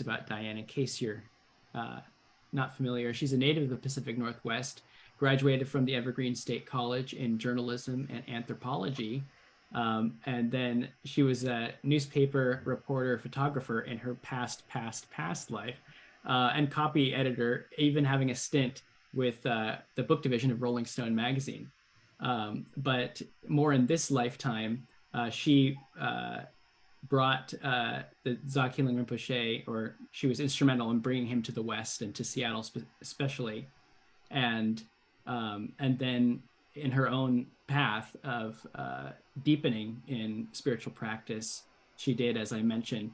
About Diane in case you're not familiar. She's a native of the Pacific Northwest, graduated from the Evergreen State College in journalism and anthropology. And then she was a newspaper reporter, photographer in her past life, and copy editor, even having a stint with the book division of Rolling Stone magazine. But more in this lifetime, she brought the Dzogchen Rinpoche, or she was instrumental in bringing him to the West and to Seattle especially, and then in her own path of deepening in spiritual practice, she did, as I mentioned,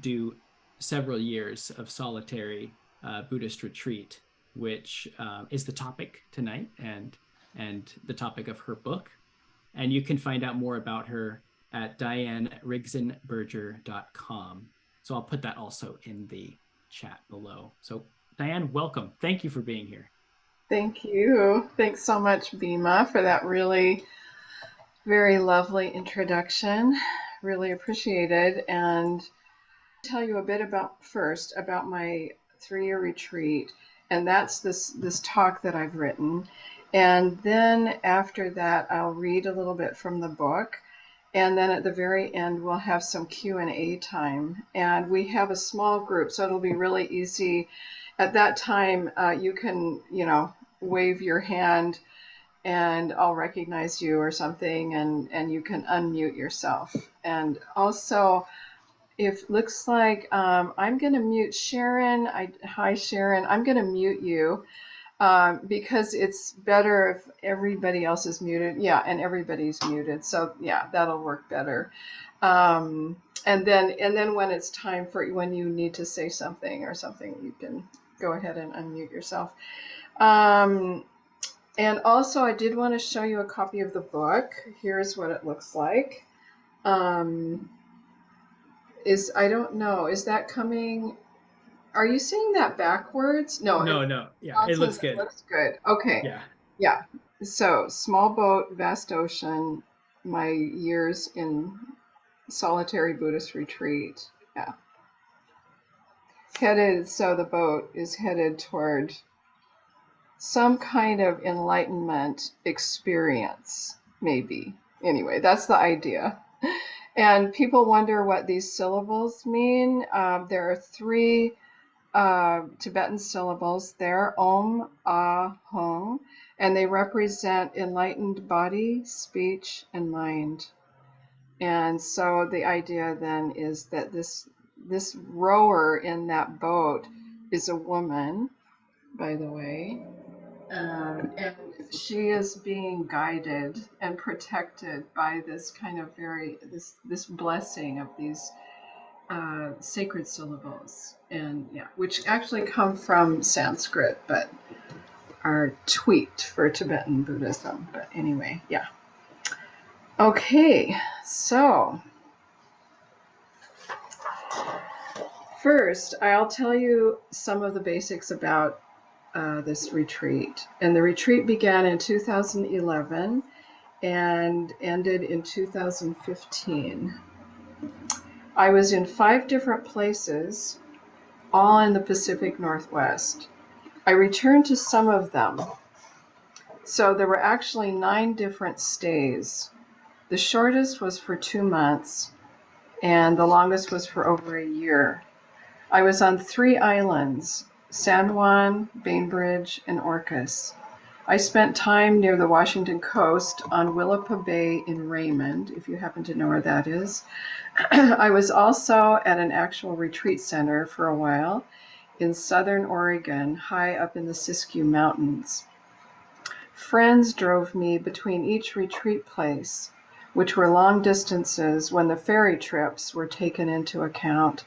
do several years of solitary Buddhist retreat, which is the topic tonight and the topic of her book. And you can find out more about her at dianerigdzinberger.com. So I'll put that also in the chat below. So Diane, welcome. Thank you for being here. Thank you. Thanks so much, Bhima, for that really very lovely introduction. Really appreciated. And I'll tell you a bit about my 3-year retreat. And that's this talk that I've written. And then after that, I'll read a little bit from the book. And then at the very end, we'll have some Q&A time. And we have a small group, so it'll be really easy. At that time, you can, wave your hand and I'll recognize you or something, and you can unmute yourself. And also, if looks like I'm going to mute Sharon. Hi, Sharon. I'm going to mute you. Because it's better if everybody else is muted. Yeah, and everybody's muted. So yeah, that'll work better. And then when it's time for when you need to say something or something, you can go ahead and unmute yourself. And also, I did want to show you a copy of the book. Here's what it looks like. I don't know, is that coming? Are you seeing that backwards? No. Yeah, it looks good. It looks good. Okay. Yeah. So, small boat, vast ocean, my years in solitary Buddhist retreat. Yeah. So the boat is headed toward some kind of enlightenment experience, maybe. Anyway, that's the idea. And people wonder what these syllables mean. There are 3 Tibetan syllables there, Om, Ah, Hung, and they represent enlightened body, speech, and mind. And so the idea then is that this rower in that boat is a woman, by the way, and she is being guided and protected by this kind of this blessing of these sacred syllables, and which actually come from Sanskrit, but are tweaked for Tibetan Buddhism. But anyway, yeah. Okay, so first, I'll tell you some of the basics about this retreat. And the retreat began in 2011 and ended in 2015. I was in 5 different places, all in the Pacific Northwest. I returned to some of them. So there were actually 9 different stays. The shortest was for 2 months, and the longest was for over a year. I was on 3 islands, San Juan, Bainbridge, and Orcas. I spent time near the Washington coast on Willapa Bay in Raymond, if you happen to know where that is. I was also at an actual retreat center for a while in southern Oregon, high up in the Siskiyou Mountains. Friends drove me between each retreat place, which were long distances when the ferry trips were taken into account,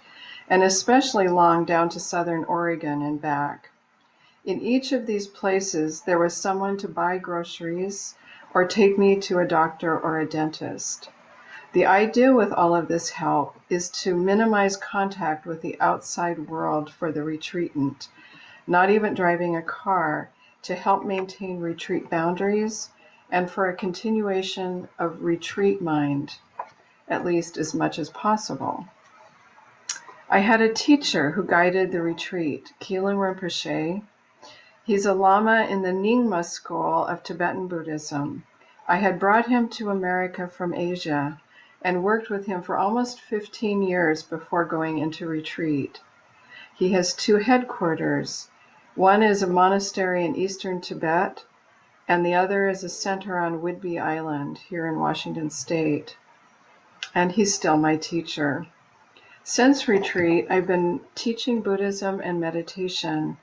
and especially long down to southern Oregon and back. In each of these places, there was someone to buy groceries or take me to a doctor or a dentist. The idea with all of this help is to minimize contact with the outside world for the retreatant, not even driving a car, to help maintain retreat boundaries and for a continuation of retreat mind, at least as much as possible. I had a teacher who guided the retreat, Keelan Rinpoche. He's a Lama in the Nyingma school of Tibetan Buddhism. I had brought him to America from Asia and worked with him for almost 15 years before going into retreat. He has 2 headquarters. One is a monastery in eastern Tibet, and the other is a center on Whidbey Island here in Washington State. And he's still my teacher. Since retreat, I've been teaching Buddhism and meditation,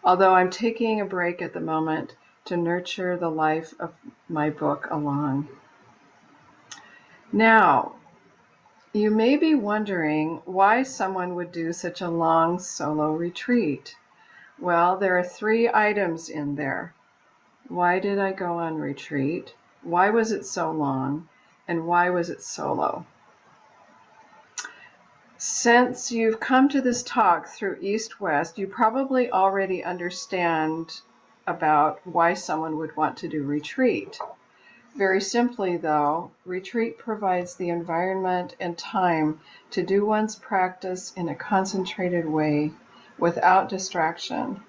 although I'm taking a break at the moment to nurture the life of my book along. Now, you may be wondering why someone would do such a long solo retreat. Well, there are 3 items in there. Why did I go on retreat? Why was it so long? And why was it solo? Since you've come to this talk through East-West, you probably already understand about why someone would want to do retreat. Very simply, though, retreat provides the environment and time to do one's practice in a concentrated way without distraction.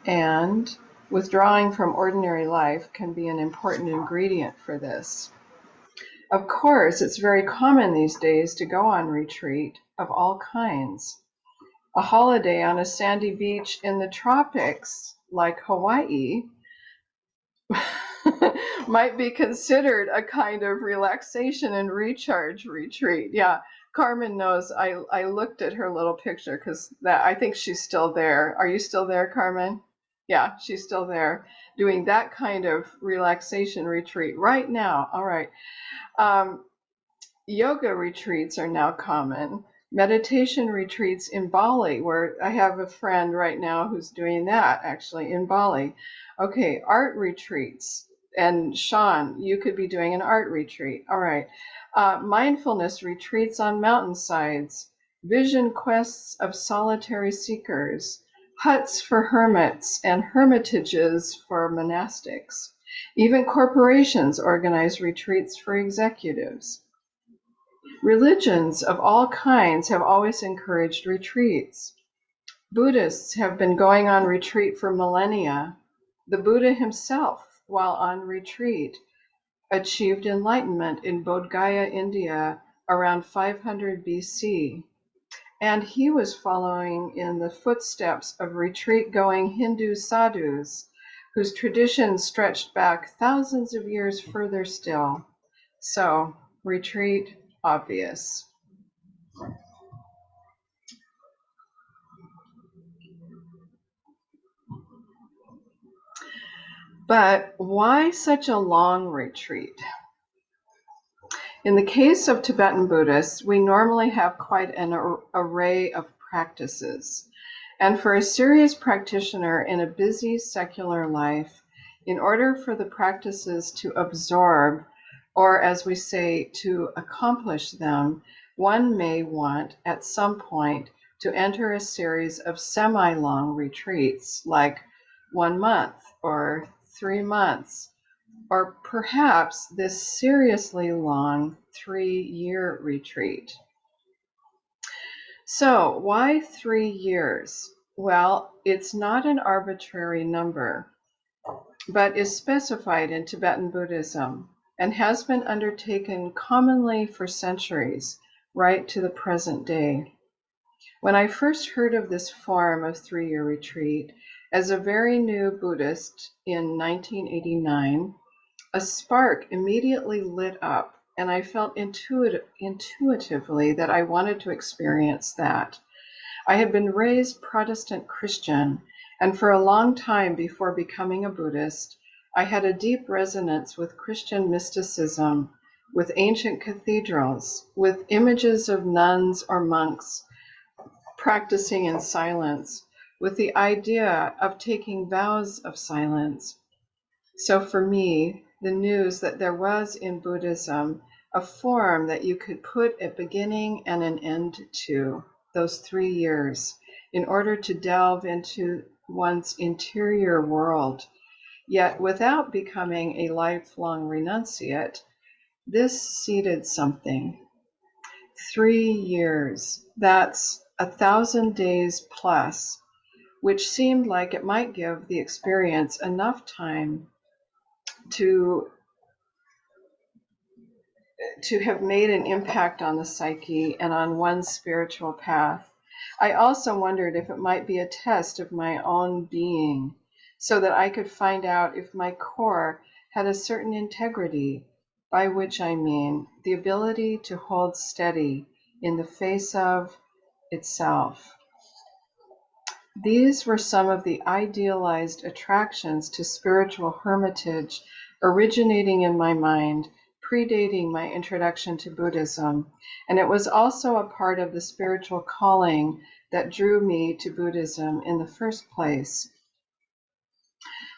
And withdrawing from ordinary life can be an important ingredient for this. Of course, it's very common these days to go on retreat of all kinds. A holiday on a sandy beach in the tropics, like Hawaii, might be considered a kind of relaxation and recharge retreat. Yeah, Carmen knows. I looked at her little picture because I think she's still there. Are you still there, Carmen? Yeah, she's still there doing that kind of relaxation retreat right now. All right. Yoga retreats are now common. Meditation retreats in Bali, where I have a friend right now who's doing that actually in Bali. Okay, art retreats. And Sean, you could be doing an art retreat. All right. Mindfulness retreats on mountainsides, vision quests of solitary seekers, huts for hermits and hermitages for monastics. Even corporations organize retreats for executives. Religions of all kinds have always encouraged retreats. Buddhists have been going on retreat for millennia. The Buddha himself, while on retreat, achieved enlightenment in Bodh Gaya, India, around 500 BC. And he was following in the footsteps of retreat-going Hindu sadhus, whose traditions stretched back thousands of years further still. So, retreat, obvious. But why such a long retreat? In the case of Tibetan Buddhists, we normally have quite an array of practices. And for a serious practitioner in a busy secular life, in order for the practices to absorb, or as we say, to accomplish them, one may want at some point to enter a series of semi-long retreats, like 1 month or 3 months, or perhaps this seriously long 3-year retreat. So why 3 years? Well, it's not an arbitrary number, but is specified in Tibetan Buddhism and has been undertaken commonly for centuries, right to the present day. When I first heard of this form of 3-year retreat as a very new Buddhist in 1989, a spark immediately lit up, and I felt intuitively that I wanted to experience that. I had been raised Protestant Christian, and for a long time before becoming a Buddhist, I had a deep resonance with Christian mysticism, with ancient cathedrals, with images of nuns or monks practicing in silence, with the idea of taking vows of silence. So for me, the news that there was in Buddhism a form that you could put a beginning and an end to, those 3 years, in order to delve into one's interior world, yet without becoming a lifelong renunciate, this seeded something. 3 years, that's 1,000 days plus, which seemed like it might give the experience enough time to have made an impact on the psyche and on one's spiritual path. I also wondered if it might be a test of my own being, so that I could find out if my core had a certain integrity, by which I mean the ability to hold steady in the face of itself. These were some of the idealized attractions to spiritual hermitage originating in my mind, predating my introduction to Buddhism, and it was also a part of the spiritual calling that drew me to Buddhism in the first place.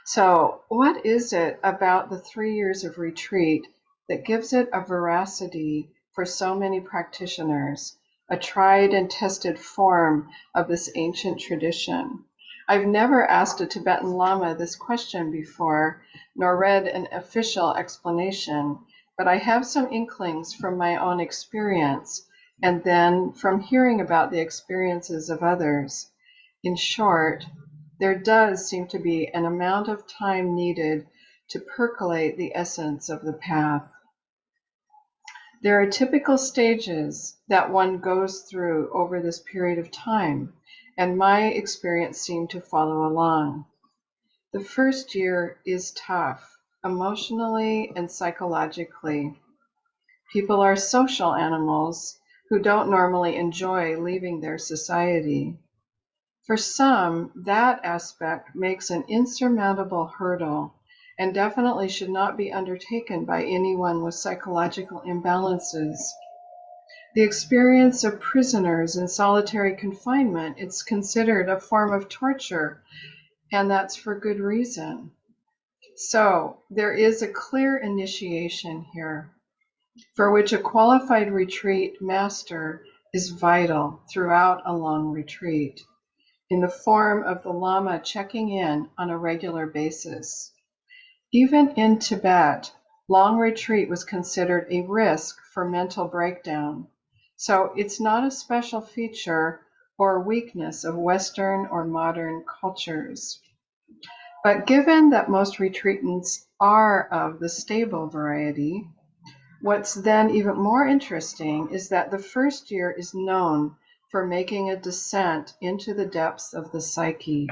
So, what is it about the 3 years of retreat that gives it a veracity for so many practitioners, a tried and tested form of this ancient tradition? I've never asked a Tibetan Lama this question before, nor read an official explanation, but I have some inklings from my own experience, and then from hearing about the experiences of others. In short, there does seem to be an amount of time needed to percolate the essence of the path. There are typical stages that one goes through over this period of time, and my experience seemed to follow along. The first year is tough, emotionally and psychologically. People are social animals who don't normally enjoy leaving their society. For some, that aspect makes an insurmountable hurdle and definitely should not be undertaken by anyone with psychological imbalances. The experience of prisoners in solitary confinement is considered a form of torture, and that's for good reason. So there is a clear initiation here, for which a qualified retreat master is vital throughout a long retreat, in the form of the Lama checking in on a regular basis. Even in Tibet, long retreat was considered a risk for mental breakdown. So it's not a special feature or weakness of Western or modern cultures. But given that most retreatants are of the stable variety, what's then even more interesting is that the first year is known for making a descent into the depths of the psyche.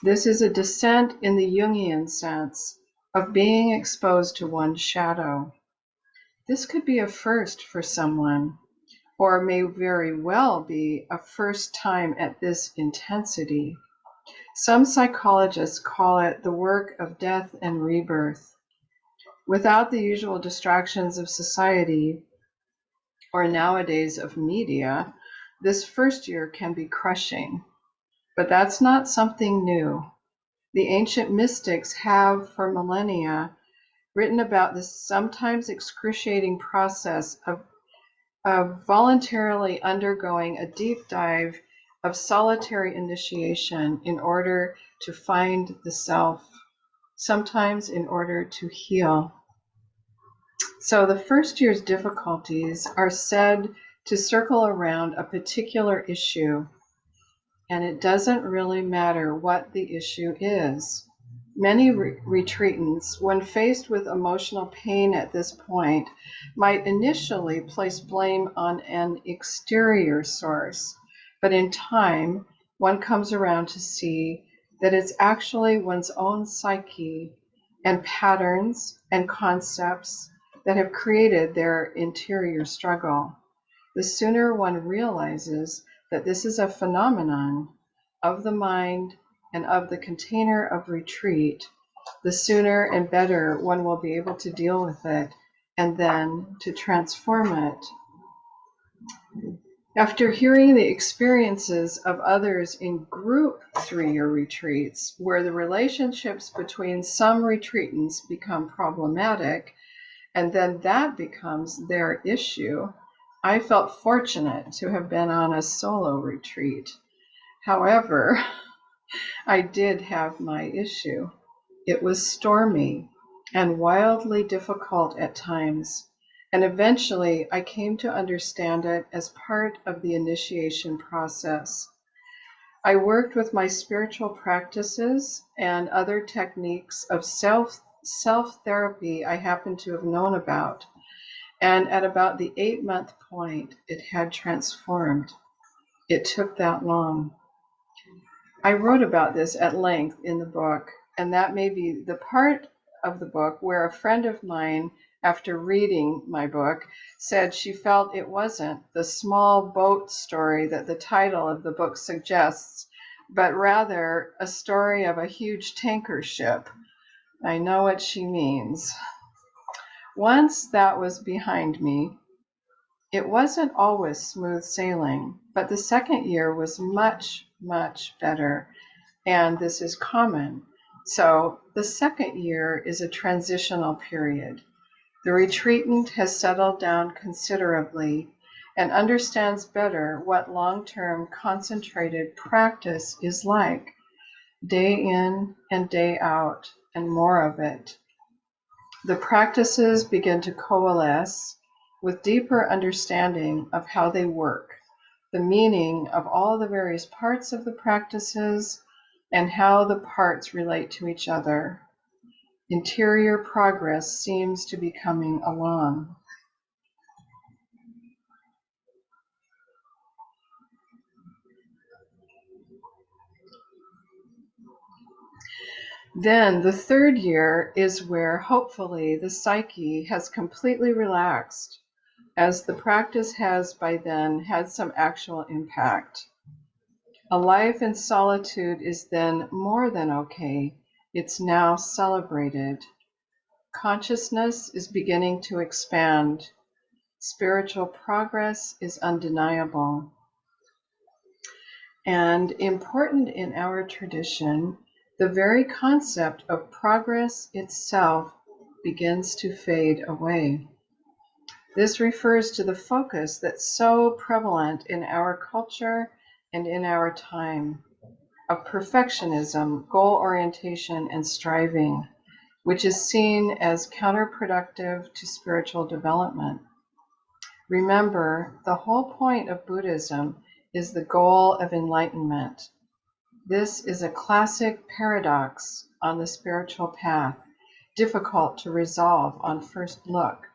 This is a descent in the Jungian sense of being exposed to one's shadow. This could be a first for someone, or may very well be a first time at this intensity. Some psychologists call it the work of death and rebirth. Without the usual distractions of society, or nowadays of media, this first year can be crushing. But that's not something new. The ancient mystics have, for millennia, written about this sometimes excruciating process of voluntarily undergoing a deep dive of solitary initiation in order to find the self, sometimes in order to heal. So the first year's difficulties are said to circle around a particular issue, and it doesn't really matter what the issue is. Many retreatants, when faced with emotional pain at this point, might initially place blame on an exterior source, but in time, one comes around to see that it's actually one's own psyche and patterns and concepts that have created their interior struggle. The sooner one realizes that this is a phenomenon of the mind and of the container of retreat, the sooner and better one will be able to deal with it and then to transform it. After hearing the experiences of others in group 3-year retreats, where the relationships between some retreatants become problematic, and then that becomes their issue, I felt fortunate to have been on a solo retreat. However, I did have my issue. It was stormy and wildly difficult at times, and eventually I came to understand it as part of the initiation process. I worked with my spiritual practices and other techniques of self-therapy I happen to have known about, and at about the 8-month point, it had transformed. It took that long. I wrote about this at length in the book, and that may be the part of the book where a friend of mine, after reading my book, said she felt it wasn't the small boat story that the title of the book suggests, but rather a story of a huge tanker ship. I know what she means. Once that was behind me, it wasn't always smooth sailing, but the second year was much, much better. And this is common. So the second year is a transitional period. The retreatant has settled down considerably and understands better what long-term concentrated practice is like, day in and day out, and more of it. The practices begin to coalesce with deeper understanding of how they work, the meaning of all the various parts of the practices, and how the parts relate to each other. Interior progress seems to be coming along. Then the third year is where hopefully the psyche has completely relaxed, as the practice has by then had some actual impact. A life in solitude is then more than okay. It's now celebrated. Consciousness is beginning to expand. Spiritual progress is undeniable. And important in our tradition, the very concept of progress itself begins to fade away. This refers to the focus that's so prevalent in our culture and in our time of perfectionism, goal orientation, and striving, which is seen as counterproductive to spiritual development. Remember, the whole point of Buddhism is the goal of enlightenment. This is a classic paradox on the spiritual path, difficult to resolve on first look.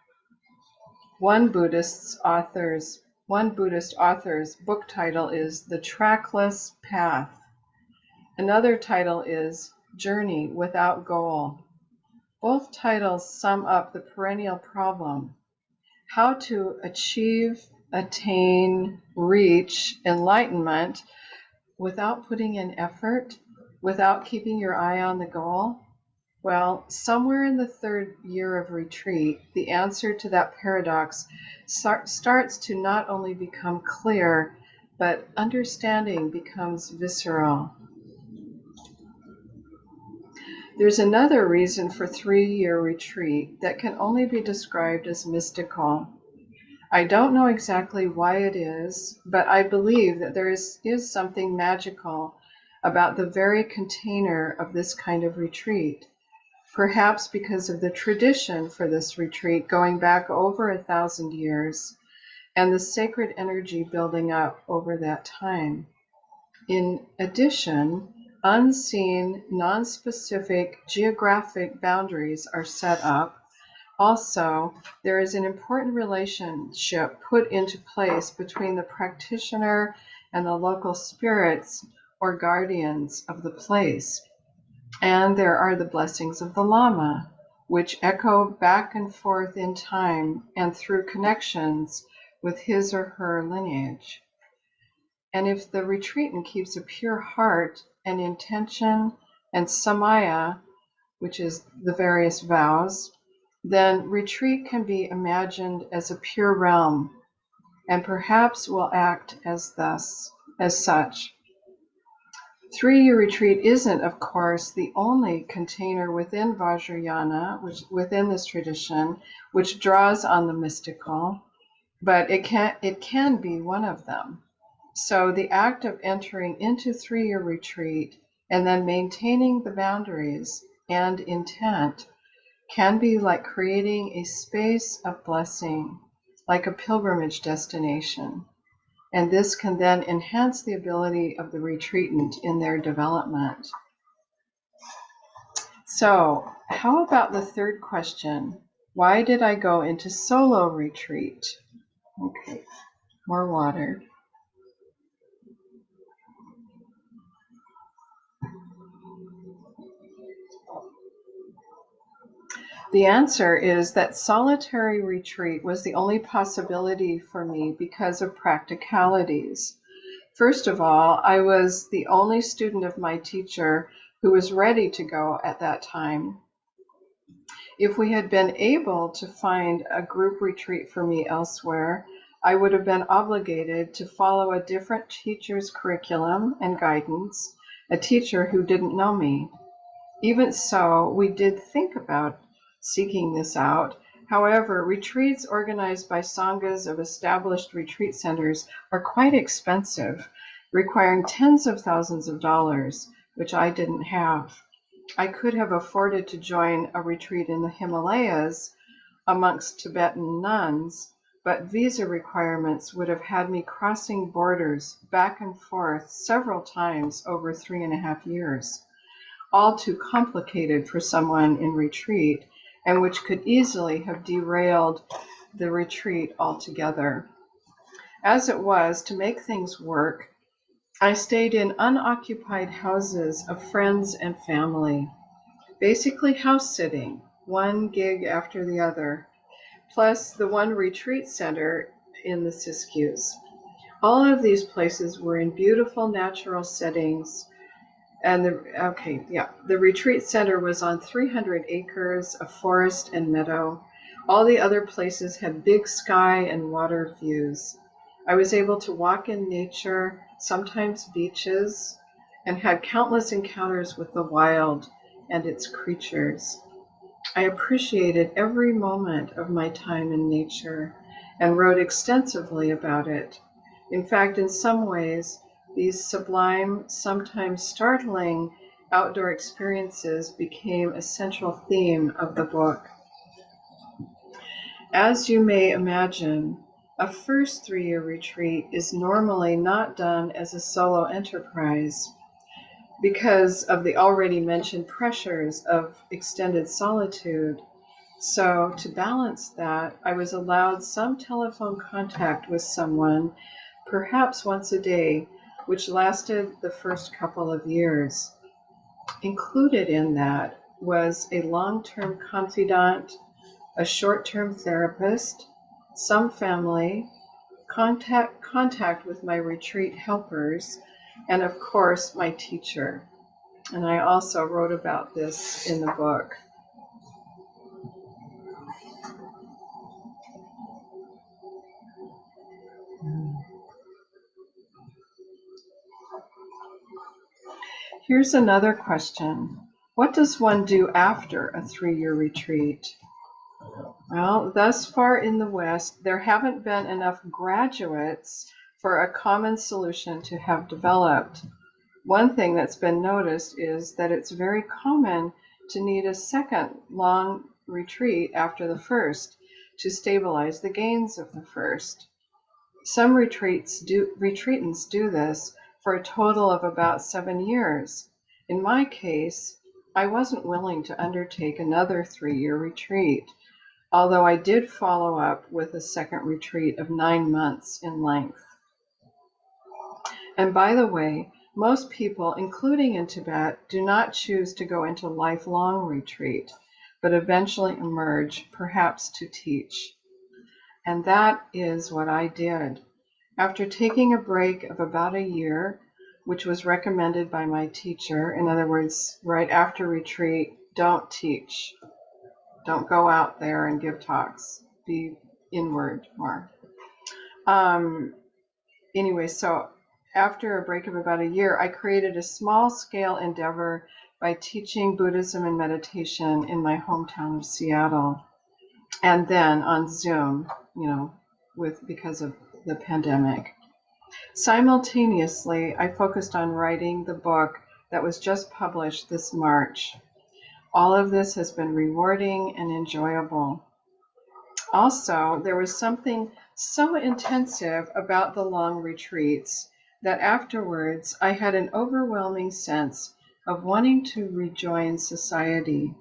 One Buddhist author's book title is The Trackless Path. Another title is Journey Without Goal. Both titles sum up the perennial problem: how to achieve, attain, reach enlightenment without putting in effort, without keeping your eye on the goal. Well, somewhere in the third year of retreat, the answer to that paradox starts to not only become clear, but understanding becomes visceral. There's another reason for 3-year retreat that can only be described as mystical. I don't know exactly why it is, but I believe that there is something magical about the very container of this kind of retreat. Perhaps because of the tradition for this retreat going back over 1,000 years and the sacred energy building up over that time. In addition, unseen, non-specific geographic boundaries are set up. Also, there is an important relationship put into place between the practitioner and the local spirits or guardians of the place. And there are the blessings of the Lama, which echo back and forth in time and through connections with his or her lineage. And if the retreatant keeps a pure heart and intention and samaya, which is the various vows, then retreat can be imagined as a pure realm, and perhaps will act as such. 3-year retreat isn't, of course, the only container within Vajrayana, within this tradition, which draws on the mystical, but it can be one of them. So the act of entering into 3-year retreat and then maintaining the boundaries and intent can be like creating a space of blessing, like a pilgrimage destination. And this can then enhance the ability of the retreatant in their development. So, how about the third question? Why did I go into solo retreat? Okay, more water. The answer is that solitary retreat was the only possibility for me because of practicalities. First of all, I was the only student of my teacher who was ready to go at that time. If we had been able to find a group retreat for me elsewhere, I would have been obligated to follow a different teacher's curriculum and guidance, a teacher who didn't know me. Even so, we did think about seeking this out. However, retreats organized by sanghas of established retreat centers are quite expensive, requiring tens of thousands of dollars, which I didn't have. I could have afforded to join a retreat in the Himalayas amongst Tibetan nuns, but visa requirements would have had me crossing borders back and forth several times over 3.5 years. All too complicated for someone in retreat, and which could easily have derailed the retreat altogether. As it was, to make things work, I stayed in unoccupied houses of friends and family, basically house sitting, one gig after the other, plus the one retreat center in the Siskiyous. All of these places were in beautiful natural settings. And the retreat center was on 300 acres of forest and meadow. All the other places had big sky and water views. I was able to walk in nature, sometimes beaches, and had countless encounters with the wild and its creatures. I appreciated every moment of my time in nature and wrote extensively about it. In fact, in some ways, these sublime, sometimes startling outdoor experiences became a central theme of the book. As you may imagine, a first 3-year retreat is normally not done as a solo enterprise because of the already mentioned pressures of extended solitude. So to balance that, I was allowed some telephone contact with someone, perhaps once a day, which lasted the first couple of years. Included in that was a long-term confidant, a short-term therapist, some family, contact with my retreat helpers, and of course my teacher. And I also wrote about this in the book. Here's another question. What does one do after a 3-year retreat? Well, thus far in the West, there haven't been enough graduates for a common solution to have developed. One thing that's been noticed is that it's very common to need a second long retreat after the first to stabilize the gains of the first. Some retreatants do this for a total of about 7 years. In my case, I wasn't willing to undertake another 3-year retreat, although I did follow up with a second retreat of 9 months in length. And by the way, most people, including in Tibet, do not choose to go into lifelong retreat, but eventually emerge, perhaps to teach. And that is what I did. After taking a break of about a year, which was recommended by my teacher, in other words, right after retreat, don't teach. Don't go out there and give talks. Be inward more. Anyway, so after a break of about a year, I created a small-scale endeavor by teaching Buddhism and meditation in my hometown of Seattle, and then on Zoom, because of the pandemic. Simultaneously, I focused on writing the book that was just published this March. All of this has been rewarding and enjoyable. Also, there was something so intensive about the long retreats that afterwards I had an overwhelming sense of wanting to rejoin society.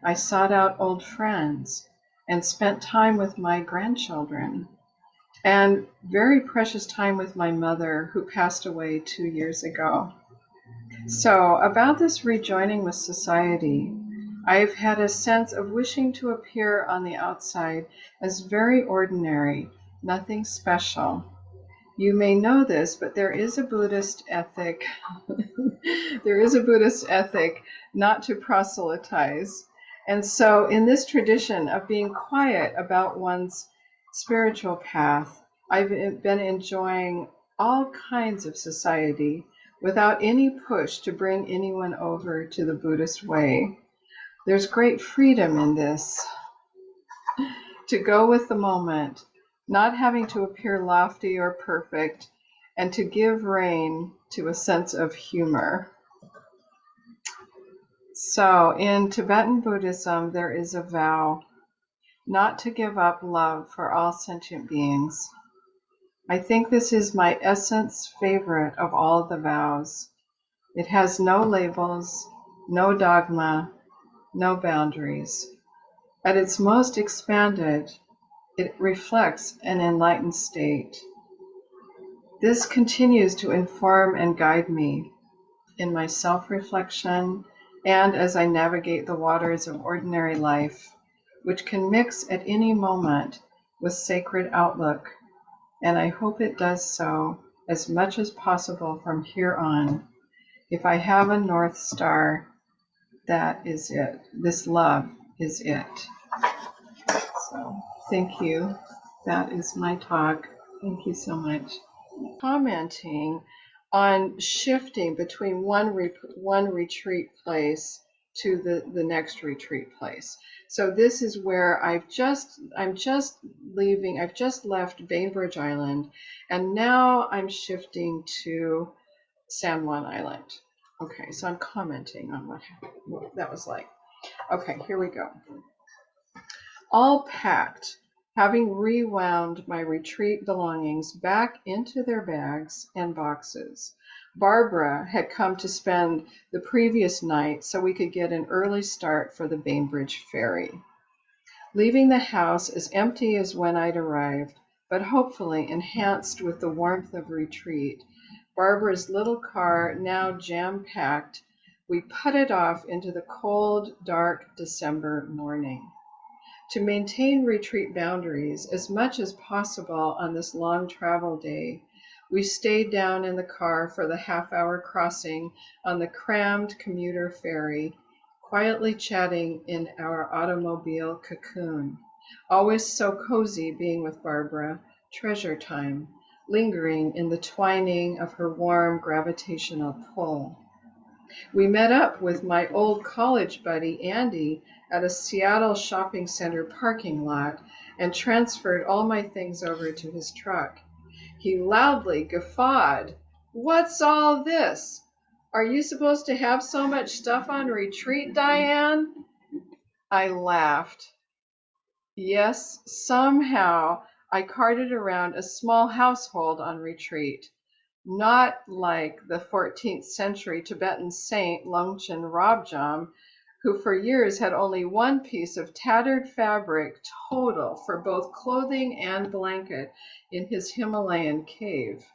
I sought out old friends and spent time with my grandchildren and very precious time with my mother, who passed away 2 years ago. So, about this rejoining with society, I've had a sense of wishing to appear on the outside as very ordinary, nothing special. You may know this, but there is a Buddhist ethic. There is a Buddhist ethic not to proselytize. And so, in this tradition of being quiet about one's spiritual path, I've been enjoying all kinds of society without any push to bring anyone over to the Buddhist way. There's great freedom in this, to go with the moment, not having to appear lofty or perfect, and to give rein to a sense of humor. So, in Tibetan Buddhism, there is a vow not to give up love for all sentient beings. I think this is my essence favorite of all the vows. It has no labels, no dogma, no boundaries. At its most expanded, it reflects an enlightened state. This continues to inform and guide me in my self-reflection and as I navigate the waters of ordinary life, which can mix at any moment with sacred outlook, and I hope it does so as much as possible from here on. If I have a North Star, that is it. This love is it. So, thank you. That is my talk. Thank you so much. Commenting on shifting between one retreat place to the next retreat place. So this is where I'm just leaving. I've just left Bainbridge Island, and now I'm shifting to San Juan Island. Okay, so I'm commenting on what that was like. Okay, here we go. All packed, having rewound my retreat belongings back into their bags and boxes. Barbara had come to spend the previous night so we could get an early start for the Bainbridge ferry. Leaving the house as empty as when I'd arrived, but hopefully enhanced with the warmth of retreat, Barbara's little car now jam-packed, we putted off into the cold, dark December morning. To maintain retreat boundaries as much as possible on this long travel day, we stayed down in the car for the half-hour crossing on the crammed commuter ferry, quietly chatting in our automobile cocoon. Always so cozy being with Barbara, treasure time, lingering in the twining of her warm gravitational pull. We met up with my old college buddy, Andy, at a Seattle shopping center parking lot and transferred all my things over to his truck. He loudly guffawed. "What's all this? Are you supposed to have so much stuff on retreat, Diane?" I laughed. Yes, somehow I carted around a small household on retreat. Not like the 14th century Tibetan saint Longchen Rabjam, who for years had only one piece of tattered fabric total for both clothing and blanket in his Himalayan cave.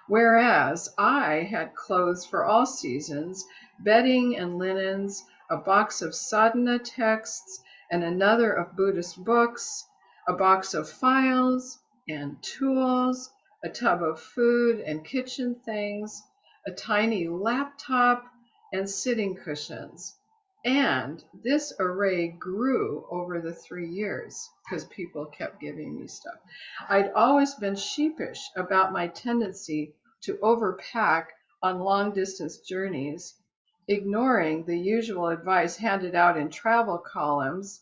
Whereas I had clothes for all seasons, bedding and linens, a box of sadhana texts, and another of Buddhist books, a box of files and tools, a tub of food and kitchen things, a tiny laptop, and sitting cushions. And this array grew over the 3 years because people kept giving me stuff. I'd always been sheepish about my tendency to overpack on long distance journeys, ignoring the usual advice handed out in travel columns,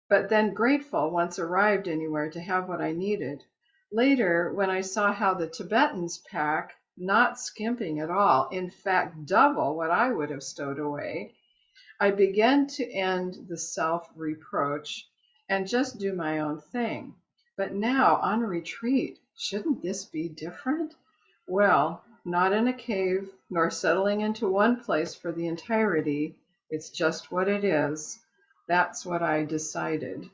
but then grateful once arrived anywhere to have what I needed. Later, when I saw how the Tibetans pack, not skimping at all, in fact double what I would have stowed away, I began to end the self-reproach and just do my own thing. But now, on retreat, shouldn't this be different? Well, not in a cave, nor settling into one place for the entirety. It's just what it is. That's what I decided.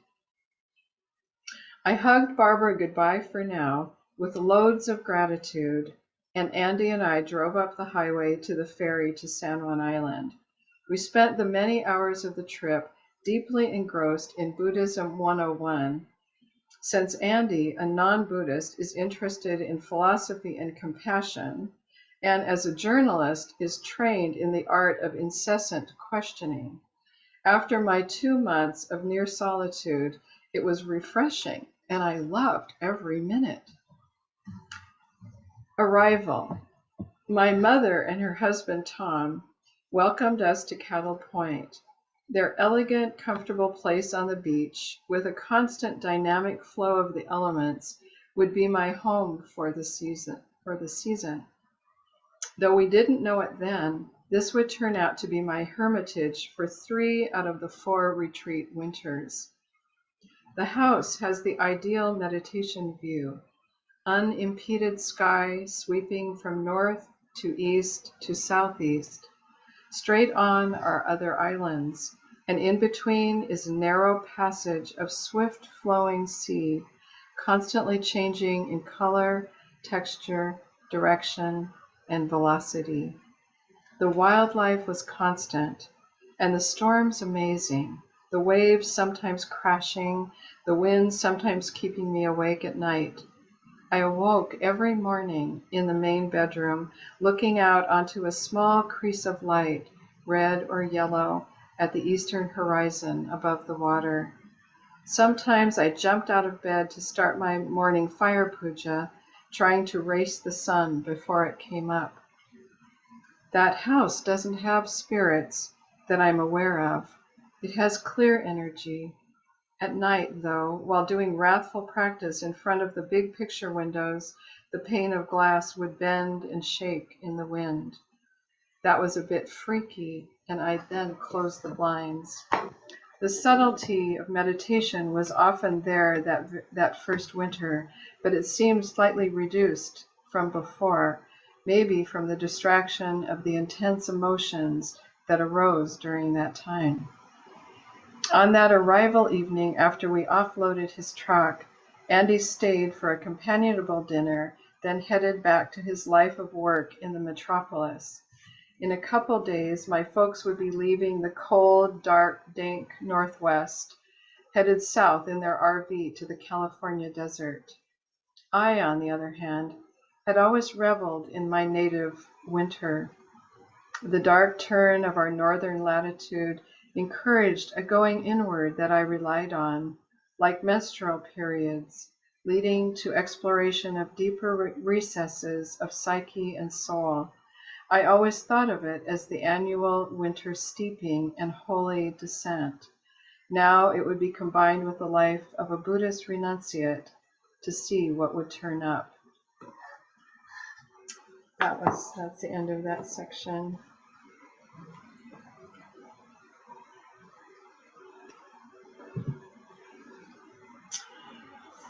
I hugged Barbara goodbye for now, with loads of gratitude, and Andy and I drove up the highway to the ferry to San Juan Island. We spent the many hours of the trip deeply engrossed in Buddhism 101. Since Andy, a non-Buddhist, is interested in philosophy and compassion, and as a journalist is trained in the art of incessant questioning. After my 2 months of near solitude, it was refreshing, and I loved every minute. Arrival. My mother and her husband, Tom, welcomed us to Cattle Point. Their elegant, comfortable place on the beach, with a constant dynamic flow of the elements, would be my home for the season. Though we didn't know it then, this would turn out to be my hermitage for 3 out of the 4 retreat winters. The house has the ideal meditation view. Unimpeded sky sweeping from north to east to southeast. Straight on are other islands, and in between is a narrow passage of swift flowing sea, constantly changing in color, texture, direction, and velocity. The wildlife was constant, and the storms amazing. The waves sometimes crashing, the wind sometimes keeping me awake at night. I awoke every morning in the main bedroom, looking out onto a small crease of light, red or yellow, at the eastern horizon above the water. Sometimes I jumped out of bed to start my morning fire puja, trying to race the sun before it came up. That house doesn't have spirits that I'm aware of. It has clear energy. At night, though, while doing wrathful practice in front of the big picture windows, the pane of glass would bend and shake in the wind. That was a bit freaky, and I then closed the blinds. The subtlety of meditation was often there that first winter, but it seemed slightly reduced from before, maybe from the distraction of the intense emotions that arose during that time. On that arrival evening, after we offloaded his truck, Andy stayed for a companionable dinner, then headed back to his life of work in the metropolis. In a couple days, my folks would be leaving the cold, dark, dank Northwest, headed south in their RV to the California desert. I, on the other hand, had always reveled in my native winter. The dark turn of our northern latitude encouraged a going inward that I relied on, like menstrual periods, leading to exploration of deeper recesses of psyche and soul. I always thought of it as the annual winter steeping and holy descent. Now it would be combined with the life of a Buddhist renunciate to see what would turn up. That's the end of that section.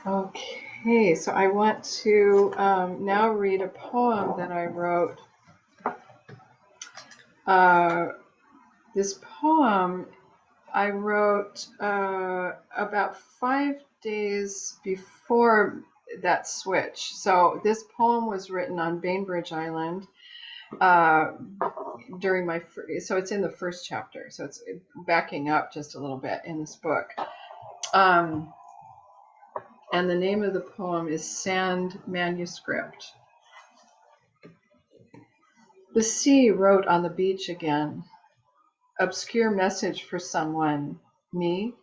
Okay, so I want to now read a poem that I wrote. This poem I wrote about 5 days before that switch. So this poem was written on Bainbridge Island during my, so it's in the first chapter. So it's backing up just a little bit in this book. And the name of the poem is Sand Manuscript. The sea wrote on the beach again. Obscure message for someone. Me?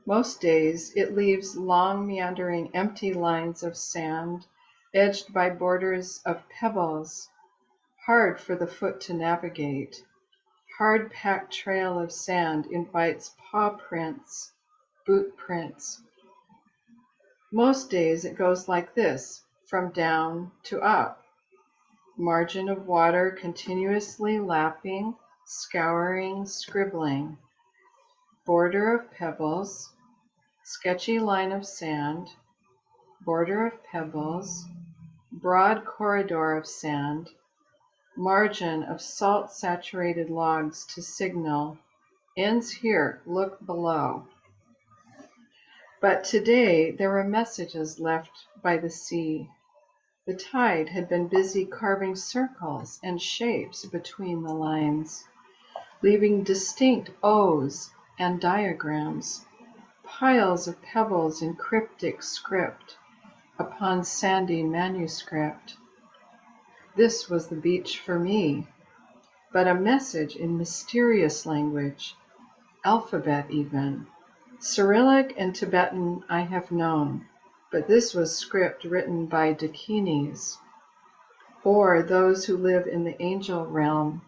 Most days it leaves long meandering empty lines of sand, edged by borders of pebbles, hard for the foot to navigate. Hard-packed trail of sand invites paw prints, boot prints. Most days it goes like this, from down to up. Margin of water continuously lapping, scouring, scribbling, border of pebbles, sketchy line of sand, border of pebbles, broad corridor of sand, margin of salt-saturated logs to signal, ends here, look below. But today there were messages left by the sea. The tide had been busy carving circles and shapes between the lines, leaving distinct O's and diagrams, piles of pebbles in cryptic script upon sandy manuscript. This was the beach for me, but a message in mysterious language, alphabet even. Cyrillic and Tibetan I have known, but this was script written by dakinis, or those who live in the angel realm,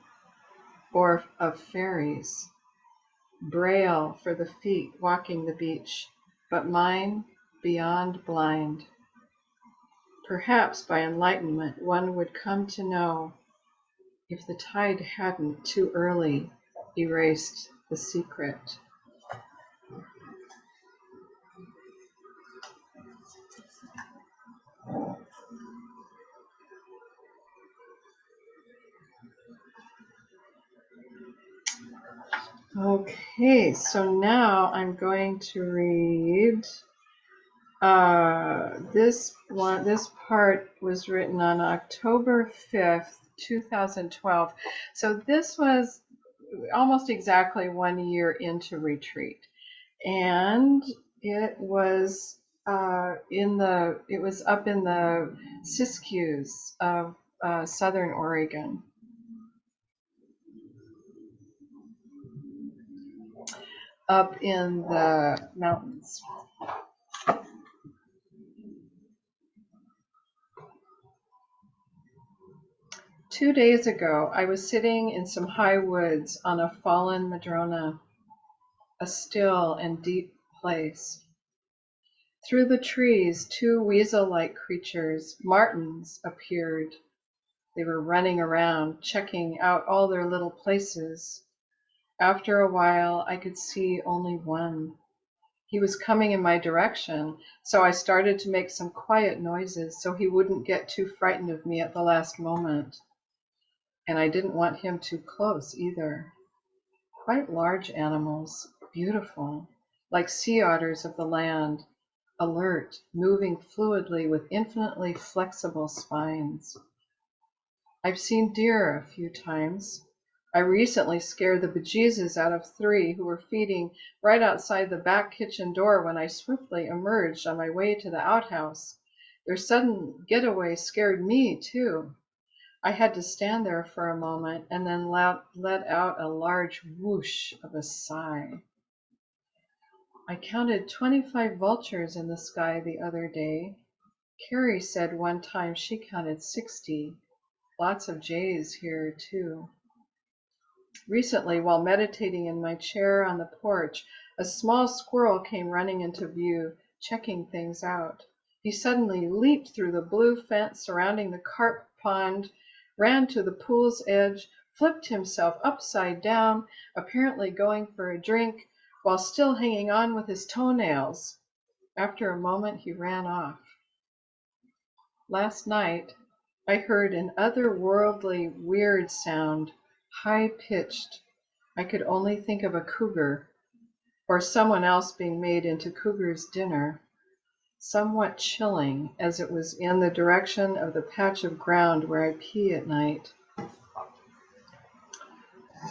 or of fairies. Braille for the feet walking the beach, but mine beyond blind. Perhaps by enlightenment one would come to know if the tide hadn't too early erased the secret. Okay, so now I'm going to read this one. This part was written on October 5th, 2012. So this was almost exactly 1 year into retreat, and it was up in the Siskiyous of Southern Oregon. Up in the mountains. Two days ago, I was sitting in some high woods on a fallen madrona, a still and deep place. Through the trees, two weasel-like creatures, martens, appeared. They were running around, checking out all their little places. After a while, I could see only one. He was coming in my direction, so I started to make some quiet noises so he wouldn't get too frightened of me at the last moment. And I didn't want him too close either. Quite large animals, beautiful, like sea otters of the land, alert, moving fluidly with infinitely flexible spines. I've seen deer a few times. I recently scared the bejesus out of 3 who were feeding right outside the back kitchen door when I swiftly emerged on my way to the outhouse. Their sudden getaway scared me too. I had to stand there for a moment and then let out a large whoosh of a sigh. I counted 25 vultures in the sky the other day. Carrie said one time she counted 60. Lots of jays here too. Recently, while meditating in my chair on the porch, a small squirrel came running into view, checking things out. He suddenly leaped through the blue fence surrounding the carp pond, ran to the pool's edge, flipped himself upside down, apparently going for a drink, while still hanging on with his toenails. After a moment, he ran off. Last night, I heard an otherworldly, weird sound, high-pitched. I could only think of a cougar, or someone else being made into cougar's dinner, somewhat chilling as it was in the direction of the patch of ground where I pee at night.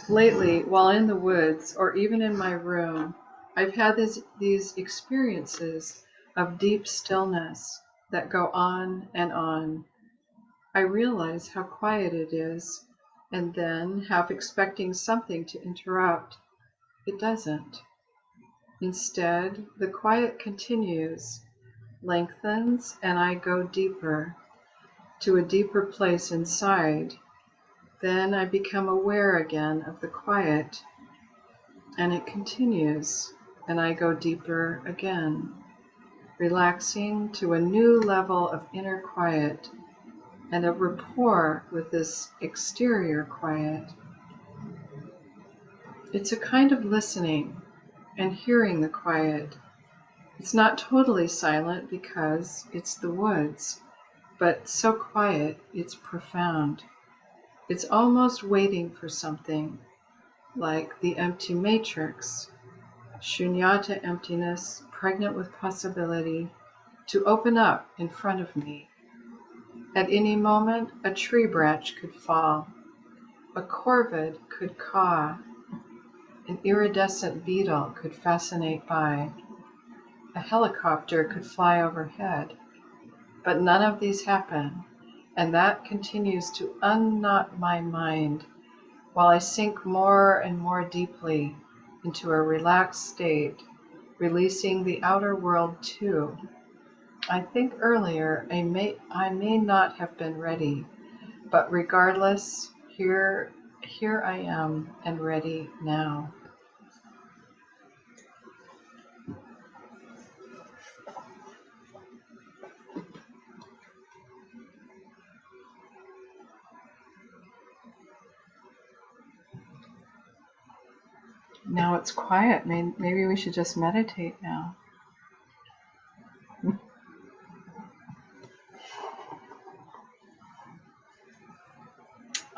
Lately, while in the woods, or even in my room, I've had these experiences of deep stillness that go on and on. I realize how quiet it is, and then, half expecting something to interrupt, it doesn't. Instead, the quiet continues, lengthens, and I go deeper, to a deeper place inside. Then I become aware again of the quiet, and it continues, and I go deeper again, relaxing to a new level of inner quiet and a rapport with this exterior quiet. It's a kind of listening and hearing the quiet. It's not totally silent because it's the woods, but so quiet it's profound. It's almost waiting for something, like the empty matrix, shunyata emptiness, pregnant with possibility, to open up in front of me. At any moment, a tree branch could fall, a corvid could caw, an iridescent beetle could fascinate by, a helicopter could fly overhead. But none of these happen, and that continues to unknot my mind while I sink more and more deeply into a relaxed state, releasing the outer world too. I think earlier I may not have been ready, but regardless, here I am and ready now. Now it's quiet. Maybe we should just meditate now.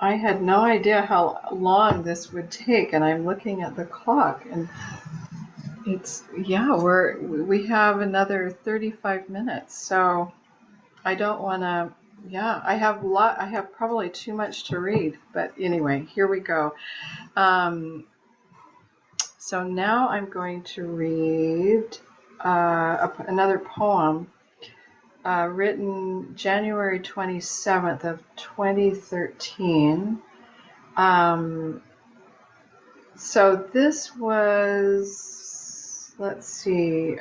I had no idea how long this would take, and I'm looking at the clock, and we have another 35 minutes, so I don't want to. Yeah, I have probably too much to read, but anyway, here we go. So now I'm going to read another poem written January 27th of 2013. So this was, let's see,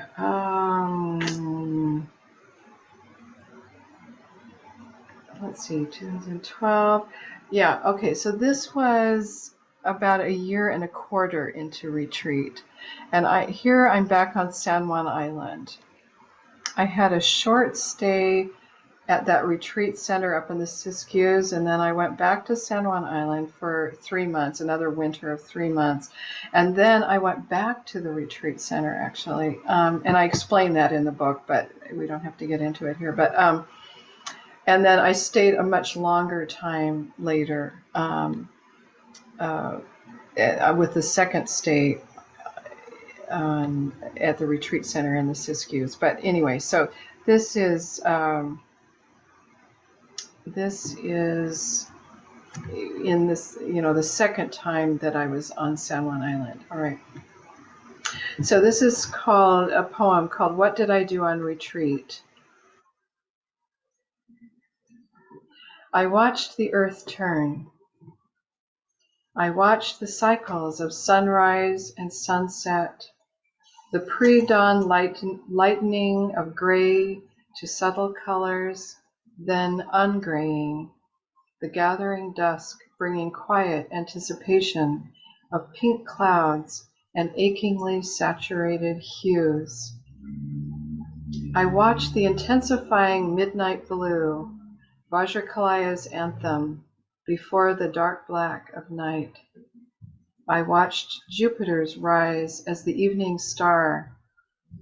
2012. Yeah, okay, so this was about a year and a quarter into retreat. And I'm back on San Juan Island. I had a short stay at that retreat center up in the Siskiyous, and then I went back to San Juan Island for 3 months, another winter of 3 months. And then I went back to the retreat center, actually. And I explain that in the book, but we don't have to get into it here. But and then I stayed a much longer time later with the second stay at the retreat center in the Siskiyous. But anyway, so this is in this, the second time that I was on San Juan Island. All right. So this is called a poem called "What Did I Do on Retreat?" I watched the earth turn. I watched the cycles of sunrise and sunset, the pre-dawn lightening of gray to subtle colors, then ungraying, the gathering dusk bringing quiet anticipation of pink clouds and achingly saturated hues. I watched the intensifying midnight blue, Vajrakalaya's anthem, before the dark black of night. I watched Jupiter's rise as the evening star,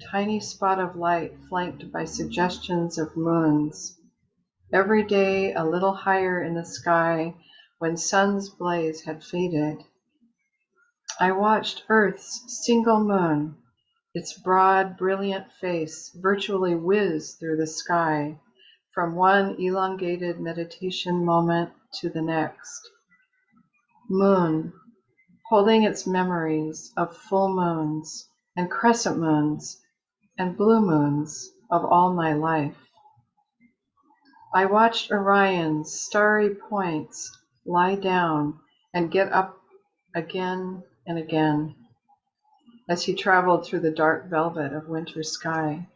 tiny spot of light flanked by suggestions of moons. Every day a little higher in the sky when sun's blaze had faded. I watched Earth's single moon, its broad, brilliant face virtually whiz through the sky from one elongated meditation moment to the next. Moon, holding its memories of full moons and crescent moons and blue moons of all my life. I watched Orion's starry points lie down and get up again and again as he traveled through the dark velvet of winter sky.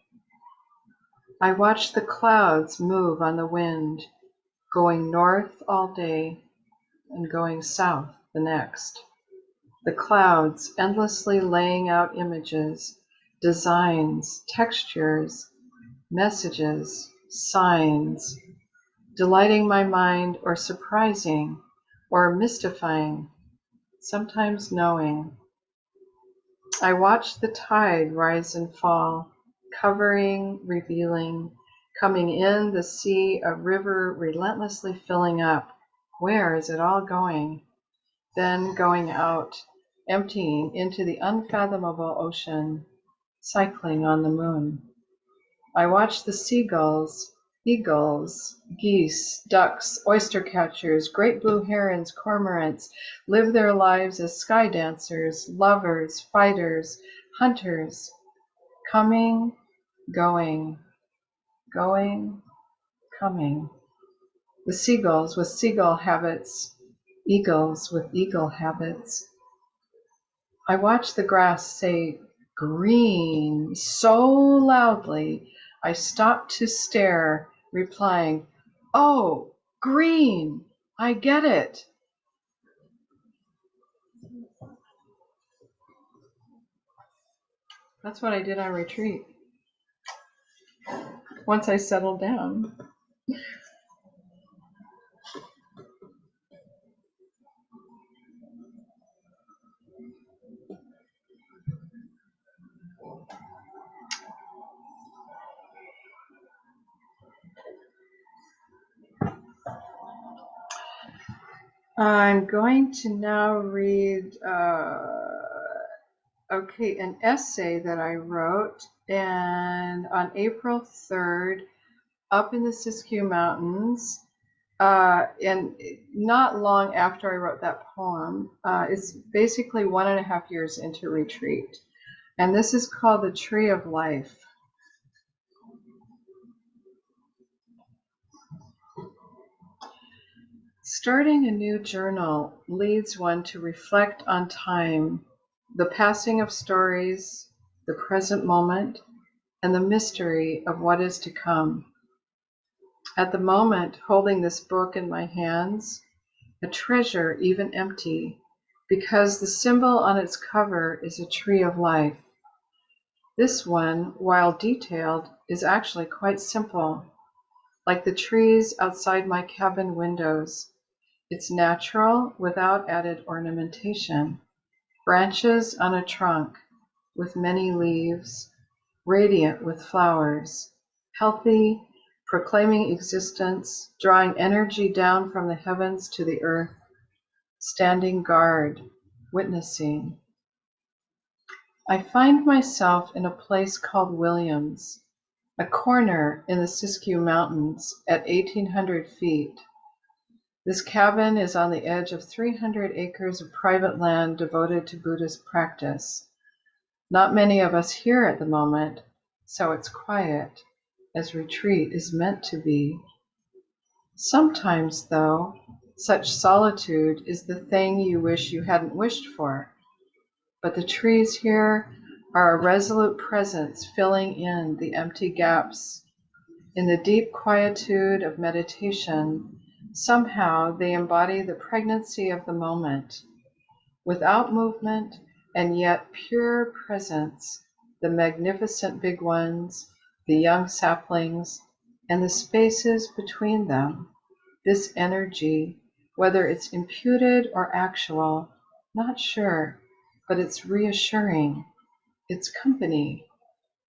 I watched the clouds move on the wind, going north all day and going south the next. The clouds endlessly laying out images, designs, textures, messages, signs, delighting my mind or surprising or mystifying, sometimes knowing, I watch the tide rise and fall, covering, revealing, coming in the sea, a river relentlessly filling up. Where is it all going? Then going out, emptying into the unfathomable ocean, cycling on the moon. I watch the seagulls, eagles, geese, ducks, oyster catchers, great blue herons, cormorants live their lives as sky dancers, lovers, fighters, hunters, coming, going, going, coming. The seagulls with seagull habits, eagles with eagle habits. I watch the grass say green so loudly I stop to stare, replying, "Oh, green, I get it." That's what I did on retreat. Once I settled down. I'm going to now read an essay that I wrote and on April 3rd up in the Siskiyou Mountains. And not long after I wrote that poem, it's basically 1.5 years into retreat. And this is called The Tree of Life. Starting a new journal leads one to reflect on time, the passing of stories, the present moment, and the mystery of what is to come. At the moment, holding this book in my hands, a treasure even empty, because the symbol on its cover is a tree of life. This one, while detailed, is actually quite simple, like the trees outside my cabin windows. It's natural without added ornamentation. Branches on a trunk with many leaves, radiant with flowers, healthy, proclaiming existence, drawing energy down from the heavens to the earth, standing guard, witnessing. I find myself in a place called Williams, a corner in the Siskiyou Mountains at 1,800 feet. This cabin is on the edge of 300 acres of private land devoted to Buddhist practice. Not many of us here at the moment, so it's quiet, as retreat is meant to be. Sometimes, though, such solitude is the thing you wish you hadn't wished for. But the trees here are a resolute presence filling in the empty gaps. In the deep quietude of meditation, somehow they embody the pregnancy of the moment. Without movement and yet pure presence, the magnificent big ones, the young saplings, and the spaces between them, this energy, whether it's imputed or actual, not sure, but it's reassuring. It's company,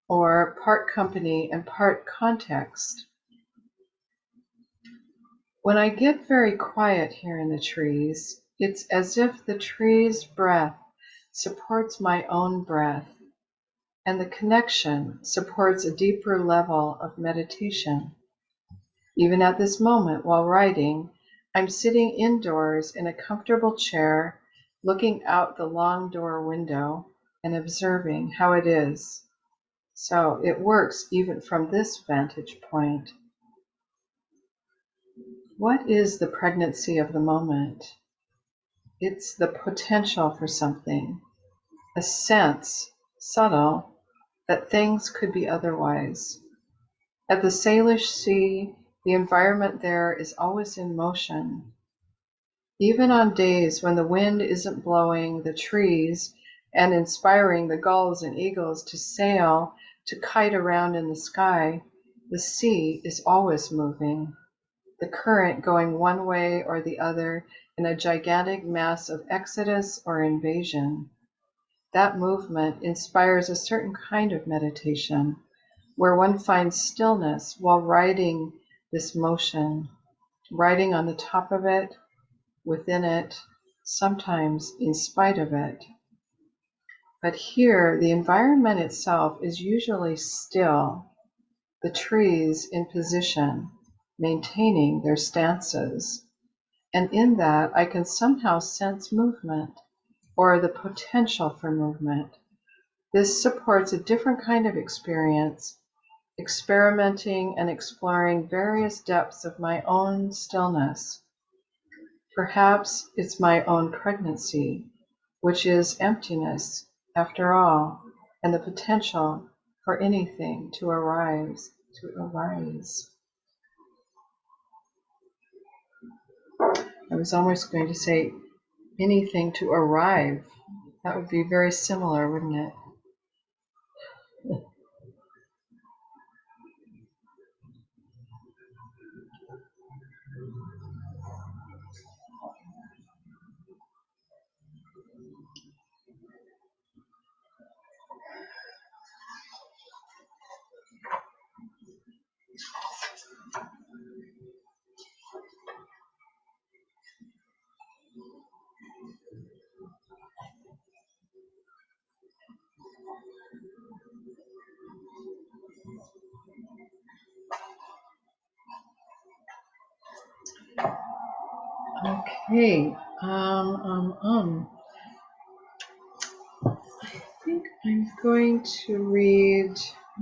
or part company and part context. When I get very quiet here in the trees, it's as if the tree's breath supports my own breath, and the connection supports a deeper level of meditation. Even at this moment, while writing, I'm sitting indoors in a comfortable chair, looking out the long door window and observing how it is. So it works even from this vantage point. What is the pregnancy of the moment? It's the potential for something, a sense, subtle, that things could be otherwise. At the Salish Sea, the environment there is always in motion. Even on days when the wind isn't blowing the trees and inspiring the gulls and eagles to sail, to kite around in the sky, the sea is always moving, the current going one way or the other in a gigantic mass of exodus or invasion. That movement inspires a certain kind of meditation where one finds stillness while riding this motion, riding on the top of it, within it, sometimes in spite of it. But here, the environment itself is usually still, the trees in position, maintaining their stances. And in that, I can somehow sense movement or the potential for movement. This supports a different kind of experience, experimenting and exploring various depths of my own stillness. Perhaps it's my own pregnancy, which is emptiness, after all, and the potential for anything to arise. I was almost going to say anything to arrive. That would be very similar, wouldn't it? Okay. I think I'm going to read,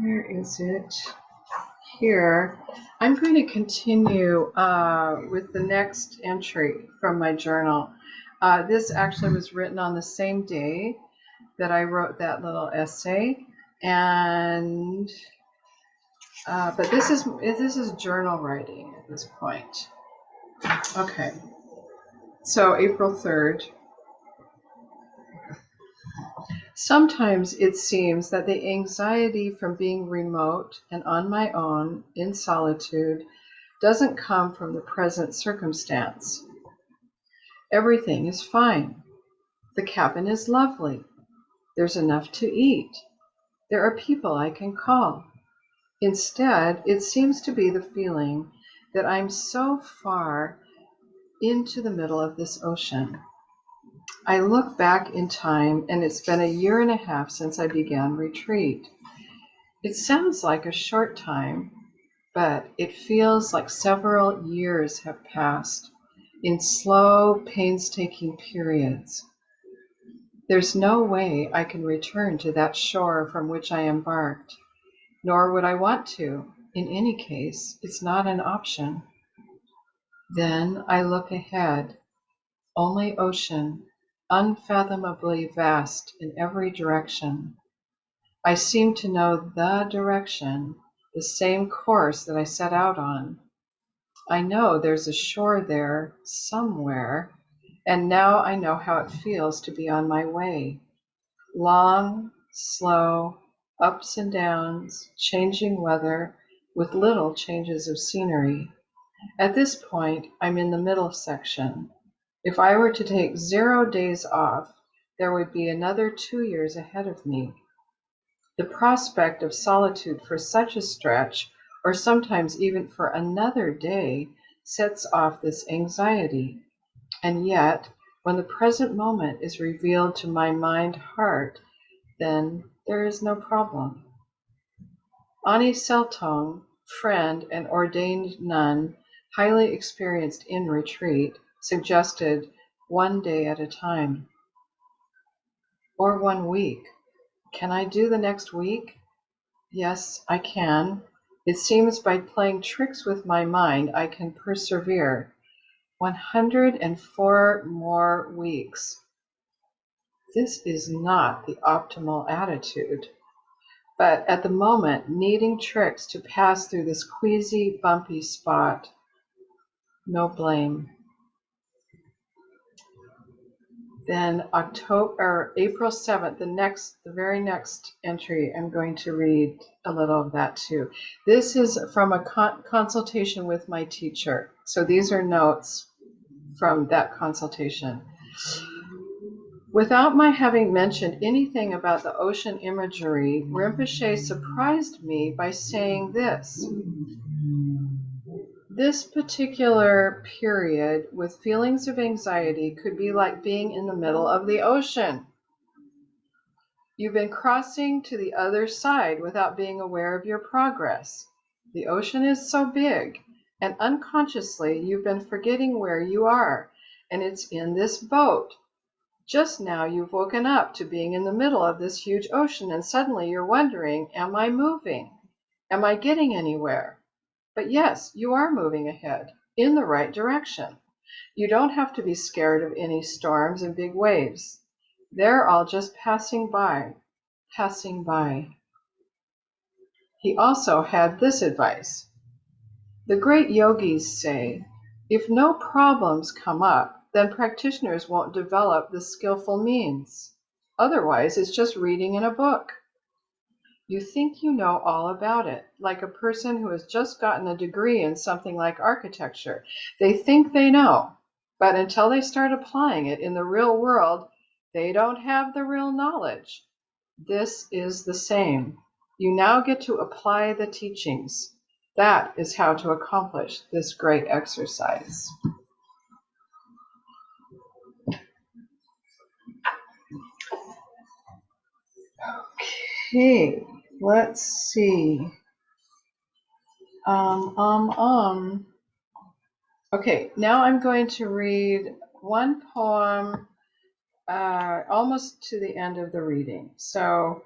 where is it? Here. I'm going to continue with the next entry from my journal. This actually was written on the same day that I wrote that little essay, and but this is journal writing at this point. Okay, so April 3rd. Sometimes it seems that the anxiety from being remote and on my own in solitude doesn't come from the present circumstance. Everything is fine. The cabin is lovely. There's enough to eat. There are people I can call. Instead, it seems to be the feeling that I'm so far into the middle of this ocean. I look back in time, and it's been a year and a half since I began retreat. It sounds like a short time, but it feels like several years have passed in slow, painstaking periods. There's no way I can return to that shore from which I embarked, nor would I want to. In any case, it's not an option. Then I look ahead, only ocean, unfathomably vast in every direction. I seem to know the direction, the same course that I set out on. I know there's a shore there somewhere, and now I know how it feels to be on my way. Long, slow, ups and downs, changing weather, with little changes of scenery. At this point, I'm in the middle section. If I were to take 0 days off, there would be another 2 years ahead of me. The prospect of solitude for such a stretch, or sometimes even for another day, sets off this anxiety. And yet, when the present moment is revealed to my mind-heart, then there is no problem. Ani Seltong, friend and ordained nun, highly experienced in retreat, suggested 1 day at a time. Or 1 week. Can I do the next week? Yes, I can. It seems by playing tricks with my mind, I can persevere. 104 more weeks. This is not the optimal attitude. But at the moment, needing tricks to pass through this queasy, bumpy spot, no blame. Then April 7th, the very next entry, I'm going to read a little of that too. This is from a consultation with my teacher. So these are notes from that consultation. Without my having mentioned anything about the ocean imagery, Rinpoche surprised me by saying this. This particular period with feelings of anxiety could be like being in the middle of the ocean. You've been crossing to the other side without being aware of your progress. The ocean is so big, and unconsciously you've been forgetting where you are, and it's in this boat. Just now you've woken up to being in the middle of this huge ocean, and suddenly you're wondering, am I moving? Am I getting anywhere? But yes, you are moving ahead, in the right direction. You don't have to be scared of any storms and big waves. They're all just passing by, passing by. He also had this advice. The great yogis say, if no problems come up, then practitioners won't develop the skillful means. Otherwise, it's just reading in a book. You think you know all about it, like a person who has just gotten a degree in something like architecture. They think they know, but until they start applying it in the real world, they don't have the real knowledge. This is the same. You now get to apply the teachings. That is how to accomplish this great exercise. Okay, let's see. Okay, now I'm going to read one poem almost to the end of the reading. So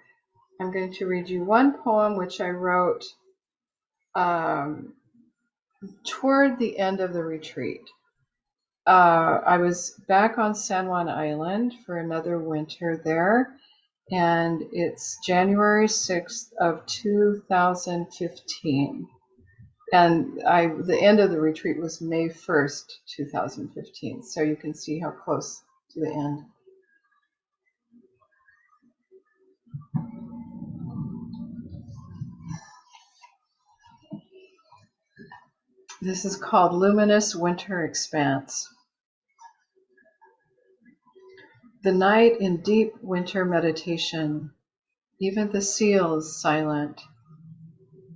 I'm going to read you one poem which I wrote toward the end of the retreat. I was back on San Juan Island for another winter there, and it's January 6th of 2015. And the end of the retreat was May 1st, 2015. So you can see how close to the end. This is called Luminous Winter Expanse. The night in deep winter meditation, even the seals silent.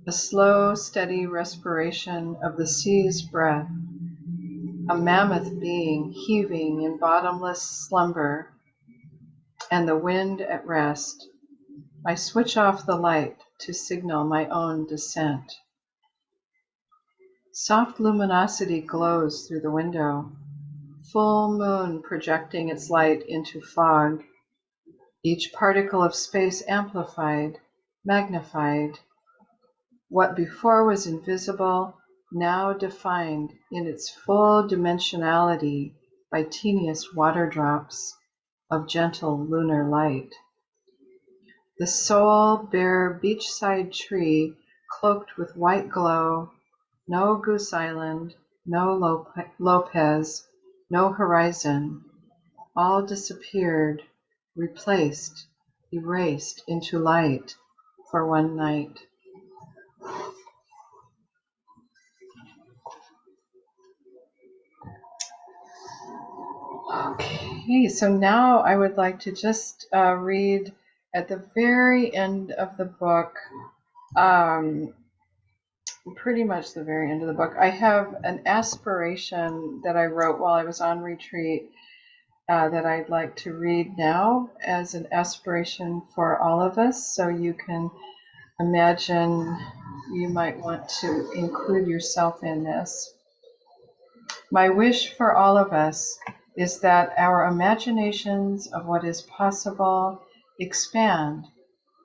A slow, steady respiration of the sea's breath, a mammoth being heaving in bottomless slumber, and the wind at rest. I switch off the light to signal my own descent. Soft luminosity glows through the window, full moon projecting its light into fog, each particle of space amplified, magnified. What before was invisible, now defined in its full dimensionality by teeniest water drops of gentle lunar light. The sole bare beachside tree cloaked with white glow, no Goose Island, no Lopez, no horizon, all disappeared, replaced, erased into light for one night. Okay, so now I would like to just read at the very end of the book, pretty much the very end of the book. I have an aspiration that I wrote while I was on retreat that I'd like to read now as an aspiration for all of us, so you can imagine you might want to include yourself in this. My wish for all of us is that our imaginations of what is possible expand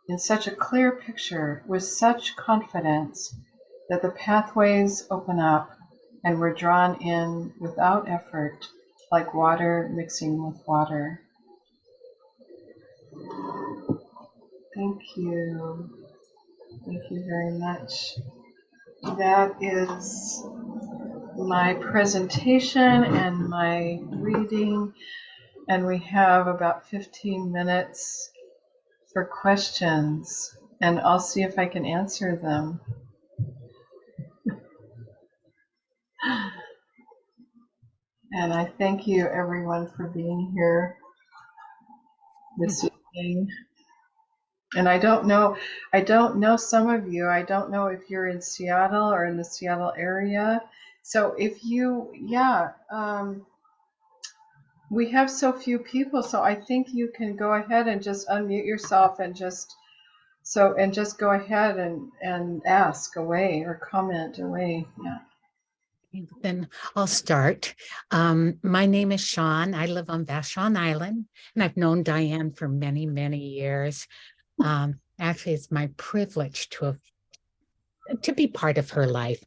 in such a clear picture with such confidence that the pathways open up and we're drawn in without effort, like water mixing with water. Thank you. Thank you very much. That is my presentation and my reading, and we have about 15 minutes for questions, and I'll see if I can answer them. And I thank you everyone for being here. this evening. And I don't know some of you. I don't know if you're in Seattle or in the Seattle area. So if you, yeah, we have so few people, so I think you can go ahead and just unmute yourself and just go ahead and ask away or comment away. Yeah. Then I'll start. My name is Sean. I live on Vashon Island, and I've known Diane for many, many years. Actually, it's my privilege to be part of her life.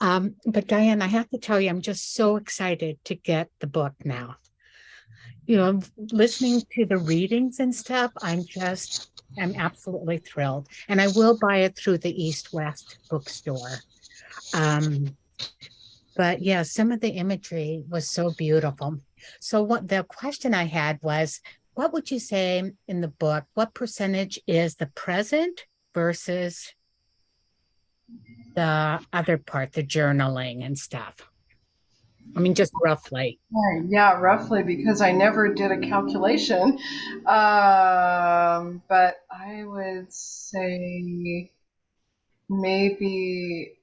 But Diane, I have to tell you, I'm just so excited to get the book now. You know, listening to the readings and stuff, I'm absolutely thrilled. And I will buy it through the East-West bookstore. But yeah, some of the imagery was so beautiful. So what the question I had was, what would you say in the book, what percentage is the present versus the other part, the journaling and stuff? I mean, just roughly. Right, yeah, roughly, because I never did a calculation. But I would say maybe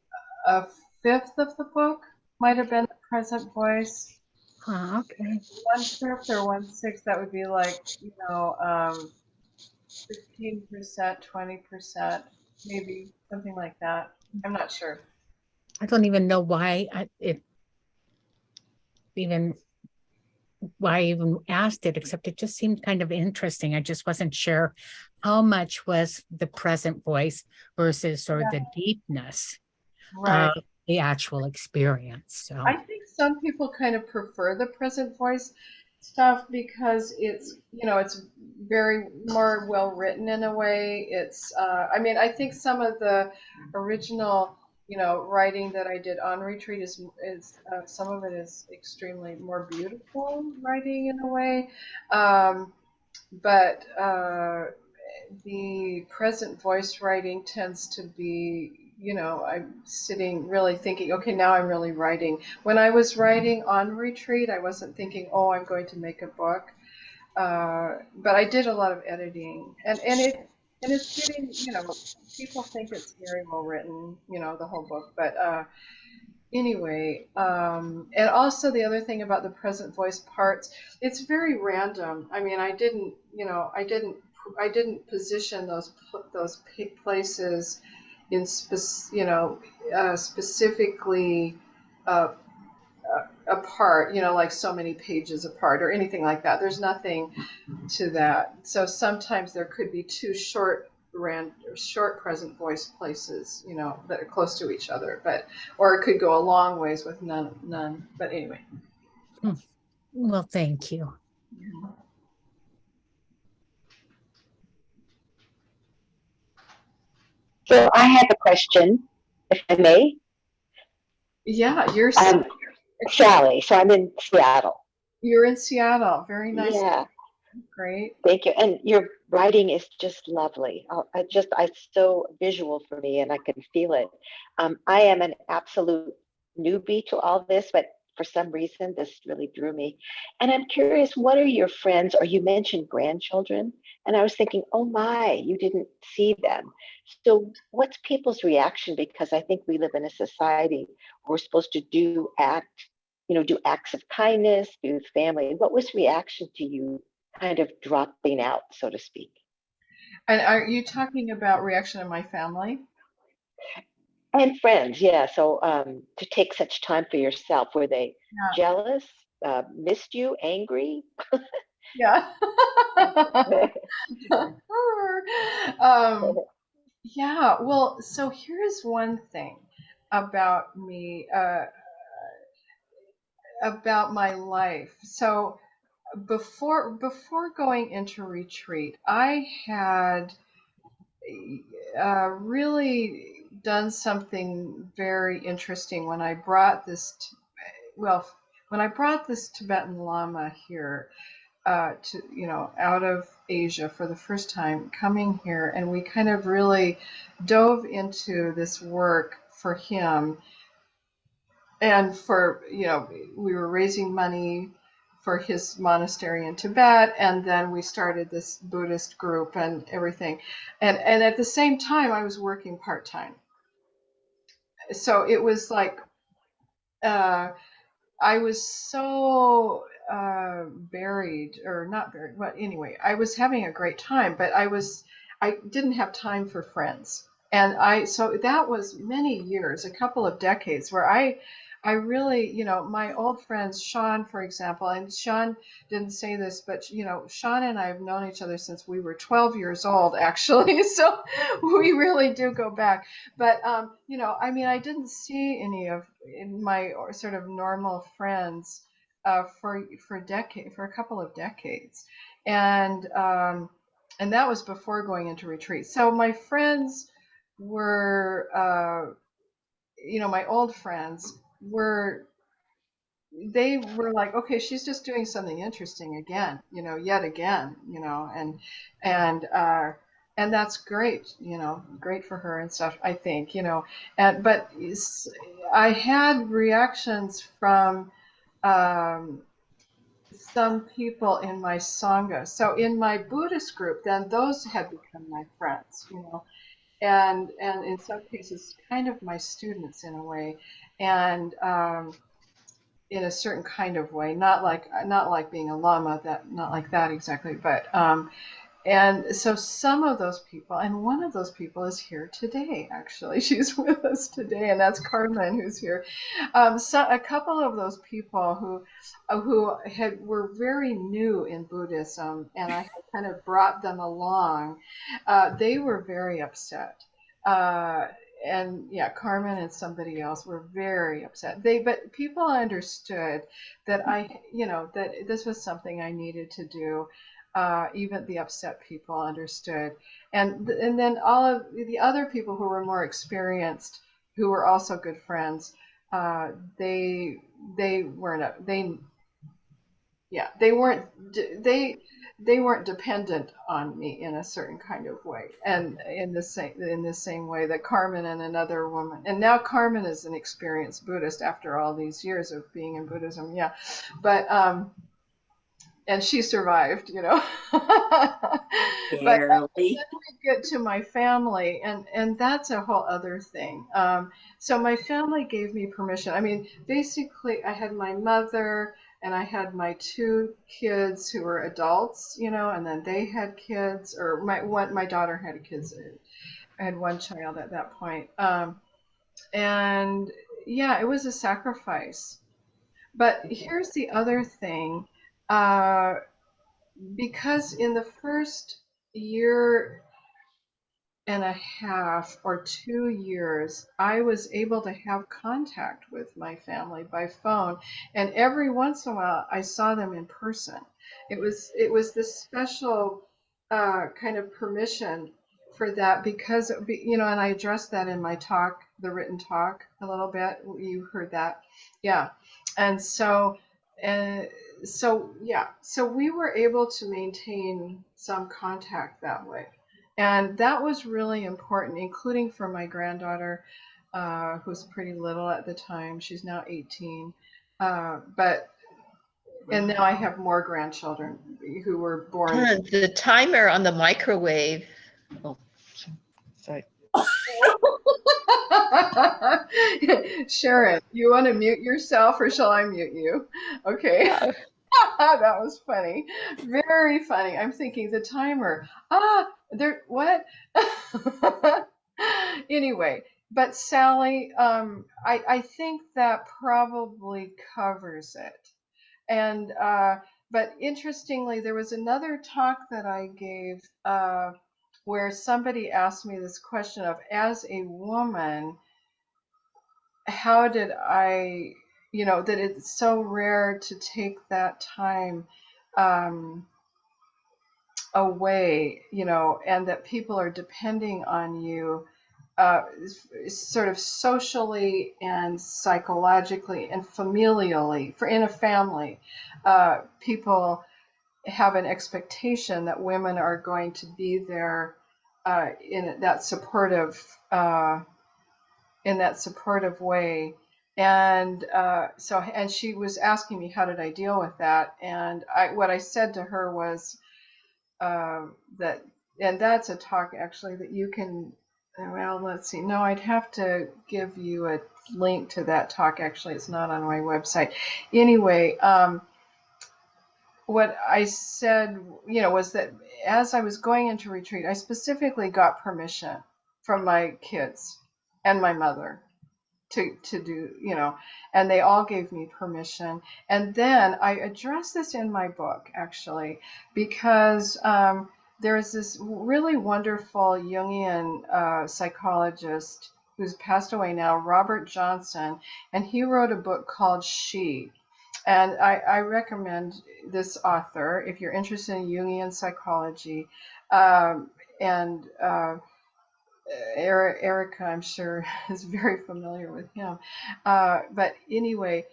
a fifth of the book might have been the present voice. Okay. 1/5 or 1/6, that would be like, 15%, 20%, maybe something like that. I'm not sure. I don't even know why I even asked it, except it just seemed kind of interesting. I just wasn't sure how much was the present voice versus sort of the deepness Right. of the actual experience. So I think some people kind of prefer the present voice stuff because it's very more well written in a way. I mean, I think some of the original, writing that I did on retreat is some of it is extremely more beautiful writing in a way. But the present voice writing tends to be, I'm sitting really thinking, okay, now I'm really writing. When I was writing on retreat, I wasn't thinking, oh, I'm going to make a book. But I did a lot of editing, and it's getting, people think it's very well written, the whole book. But anyway, and also the other thing about the present voice parts, it's very random. I mean, I didn't position those places in specifically uh, apart, like so many pages apart or anything like that. There's nothing to that. So sometimes there could be two short present voice places, that are close to each other, or it could go a long ways with none. But anyway. well, thank you. So I have a question, if I may. Yeah, you're Sally. So I'm in Seattle. You're in Seattle. Very nice. Yeah. Great. Thank you. And your writing is just lovely. It's so visual for me, and I can feel it. I am an absolute newbie to all this, but for some reason, this really drew me. And I'm curious, what are your friends, or you mentioned grandchildren, and I was thinking, oh my, you didn't see them. So what's people's reaction? Because I think we live in a society where we're supposed to do acts of kindness, be with family. What was reaction to you kind of dropping out, so to speak? And are you talking about reaction of my family? And friends, yeah. So to take such time for yourself, were they jealous, missed you, angry? Yeah. Yeah, well, so here's one thing about me, about my life. So before going into retreat, I had really done something very interesting when I brought this Tibetan Lama here, out of Asia for the first time, coming here, and we kind of really dove into this work for him, and we were raising money for his monastery in Tibet, and then we started this Buddhist group and everything. And at the same time, I was working part-time. So it was like uh, I was so buried, or not buried, but anyway, I was having a great time, but I didn't have time for friends. And so that was many years, a couple of decades where I really, my old friends, Sean, for example, and Sean didn't say this, but Sean and I have known each other since we were 12 years old, actually. So we really do go back. But I mean, I didn't see any of my sort of normal friends for a couple of decades, and that was before going into retreat. So my friends were, my old friends were. They were like, okay, she's just doing something interesting again, yet again, and and that's great, great for her and stuff, I think, but I had reactions from some people in my Sangha. So in my Buddhist group, then those had become my friends, and in some cases kind of my students in a way. And in a certain kind of way, not like being a lama, not like that exactly, but and so some of those people, and one of those people is here today, actually. She's with us today, and that's Carmen, who's here. So a couple of those people who were very new in Buddhism, and I had kind of brought them along, they were very upset. And yeah, Carmen and somebody else were very upset. But people understood that that this was something I needed to do. Even the upset people understood, and then all of the other people who were more experienced, who were also good friends, they weren't they weren't dependent on me in a certain kind of way, and in the same way that Carmen and another woman, and now Carmen is an experienced Buddhist after all these years of being in Buddhism, yeah, but and she survived, But then we get to my family, and that's a whole other thing. So my family gave me permission. I mean, basically, I had my mother and I had my two kids who were adults, and then they had kids, or my daughter had kids. I had one child at that point. And yeah, it was a sacrifice. But here's the other thing. Because in the first year and a half or 2 years, I was able to have contact with my family by phone, and every once in a while I saw them in person. It was this special kind of permission for that, because and I addressed that in my talk, the written talk, a little bit. You heard that, yeah, and so and so we were able to maintain some contact that way. And that was really important, including for my granddaughter, who was pretty little at the time. She's now 18. And now I have more grandchildren who were born. The timer on the microwave. Oh, sorry. Sharon, you want to mute yourself, or shall I mute you? Okay. That was funny. Very funny. I'm thinking the timer. What? Anyway, but Sally, I think that probably covers it. And but interestingly, there was another talk that I gave where somebody asked me this question of, as a woman, how did I, that it's so rare to take that time away, and that people are depending on you sort of socially and psychologically and familially. For in a family, people have an expectation that women are going to be there in that supportive way. And and she was asking me how did I deal with that, and what I said to her was that, and that's a talk actually that you can, well, let's see, no, I'd have to give you a link to that talk. Actually, it's not on my website. Anyway, what I said, was that as I was going into retreat, I specifically got permission from my kids and my mother to do, and they all gave me permission. And then I address this in my book, actually, because there's this really wonderful Jungian psychologist who's passed away now, Robert Johnson, and he wrote a book called She. And I recommend this author if you're interested in Jungian psychology. And Erica, I'm sure, is very familiar with him. But anyway,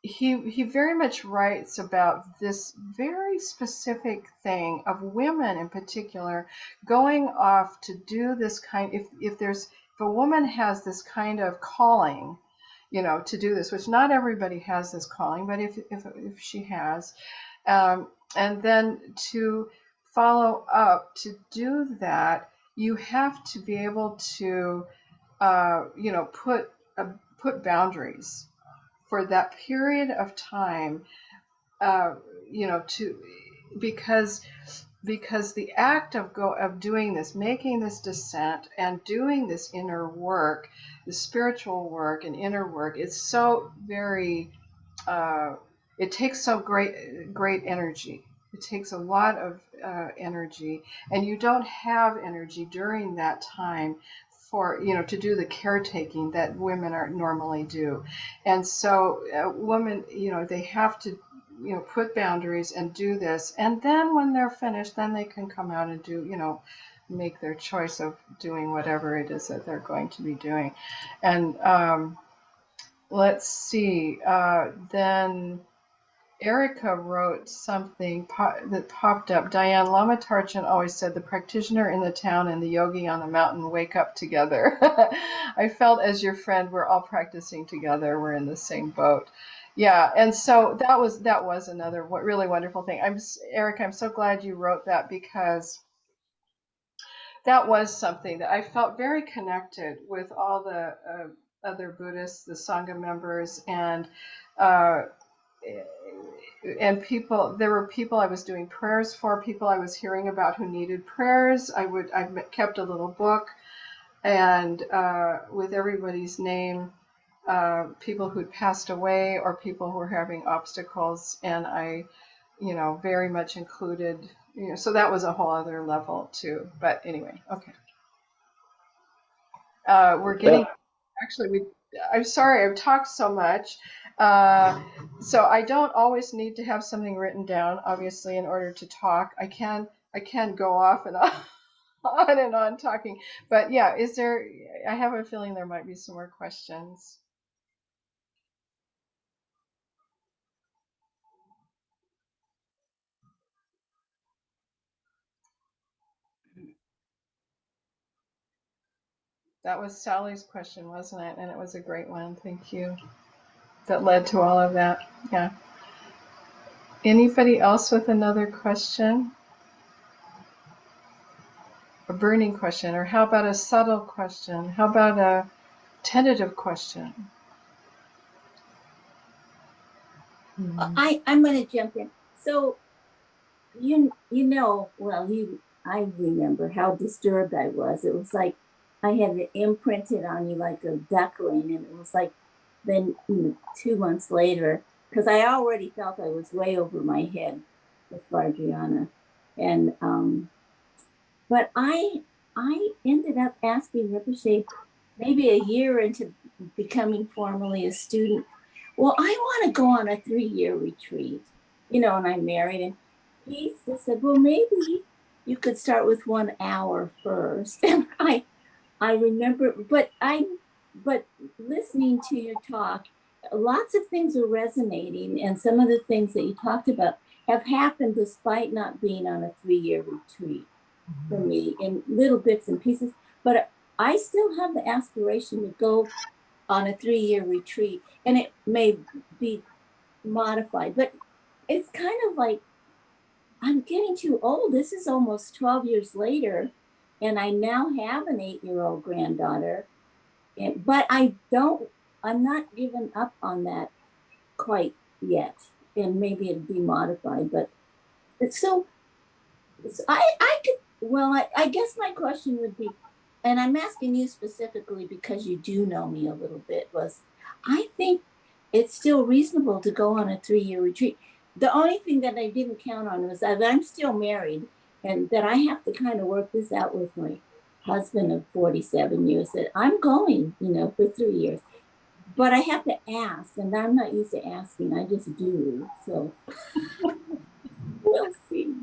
he very much writes about this very specific thing of women in particular going off to do this kind. If a woman has this kind of calling, to do this, which not everybody has this calling, but if she has, and then to follow up to do that, you have to be able to, put boundaries for that period of time, because the act of doing this, making this descent and doing this inner work, the spiritual work and inner work, is so very, it takes so great energy. It takes a lot of energy, and you don't have energy during that time for, to do the caretaking that women normally do. And so women, they have to, put boundaries and do this. And then when they're finished, then they can come out and do, make their choice of doing whatever it is that they're going to be doing. And let's see, then Erica wrote something that popped up. Diane, Lama Tarchin always said the practitioner in the town and the yogi on the mountain wake up together. I felt as your friend, we're all practicing together. We're in the same boat. Yeah, and so that was another really wonderful thing. Erica, I'm so glad you wrote that, because that was something that I felt very connected with all the other Buddhists, the Sangha members, and people. There were people I was doing prayers for, people I was hearing about who needed prayers. I kept a little book, and with everybody's name, people who'd passed away or people who were having obstacles, and I, very much included, so that was a whole other level too. But anyway, okay. We're getting, actually, I'm sorry, I've talked so much. So I don't always need to have something written down, obviously, in order to talk. I can go off and on and on talking. But yeah, I have a feeling there might be some more questions. That was Sally's question, wasn't it? And it was a great one. Thank you. That led to all of that. Yeah. Anybody else with another question? A burning question? Or how about a subtle question? How about a tentative question? I'm going to jump in. So, I remember how disturbed I was. It was like I had it imprinted on me like a duckling, and it was like then 2 months later, because I already felt I was way over my head with Vajrayana, and but I ended up asking Rinpoche maybe a year into becoming formally a student, well, I want to go on a 3-year retreat, and I'm married, and he said, well, maybe you could start with 1 hour first. And I remember, but listening to your talk, lots of things are resonating, and some of the things that you talked about have happened despite not being on a 3-year retreat for me in little bits and pieces. But I still have the aspiration to go on a 3-year retreat, and it may be modified, but it's kind of like, I'm getting too old. This is almost 12 years later, and I now have an 8-year-old granddaughter, but I'm not giving up on that quite yet, and maybe it'd be modified, but it's so, I guess my question would be, and I'm asking you specifically because you do know me a little bit, was I think it's still reasonable to go on a 3-year retreat. The only thing that I didn't count on was that I'm still married and that I have to kind of work this out with my husband of 47 years, that I'm going, for 3 years. But I have to ask, and I'm not used to asking, I just do. So we'll see.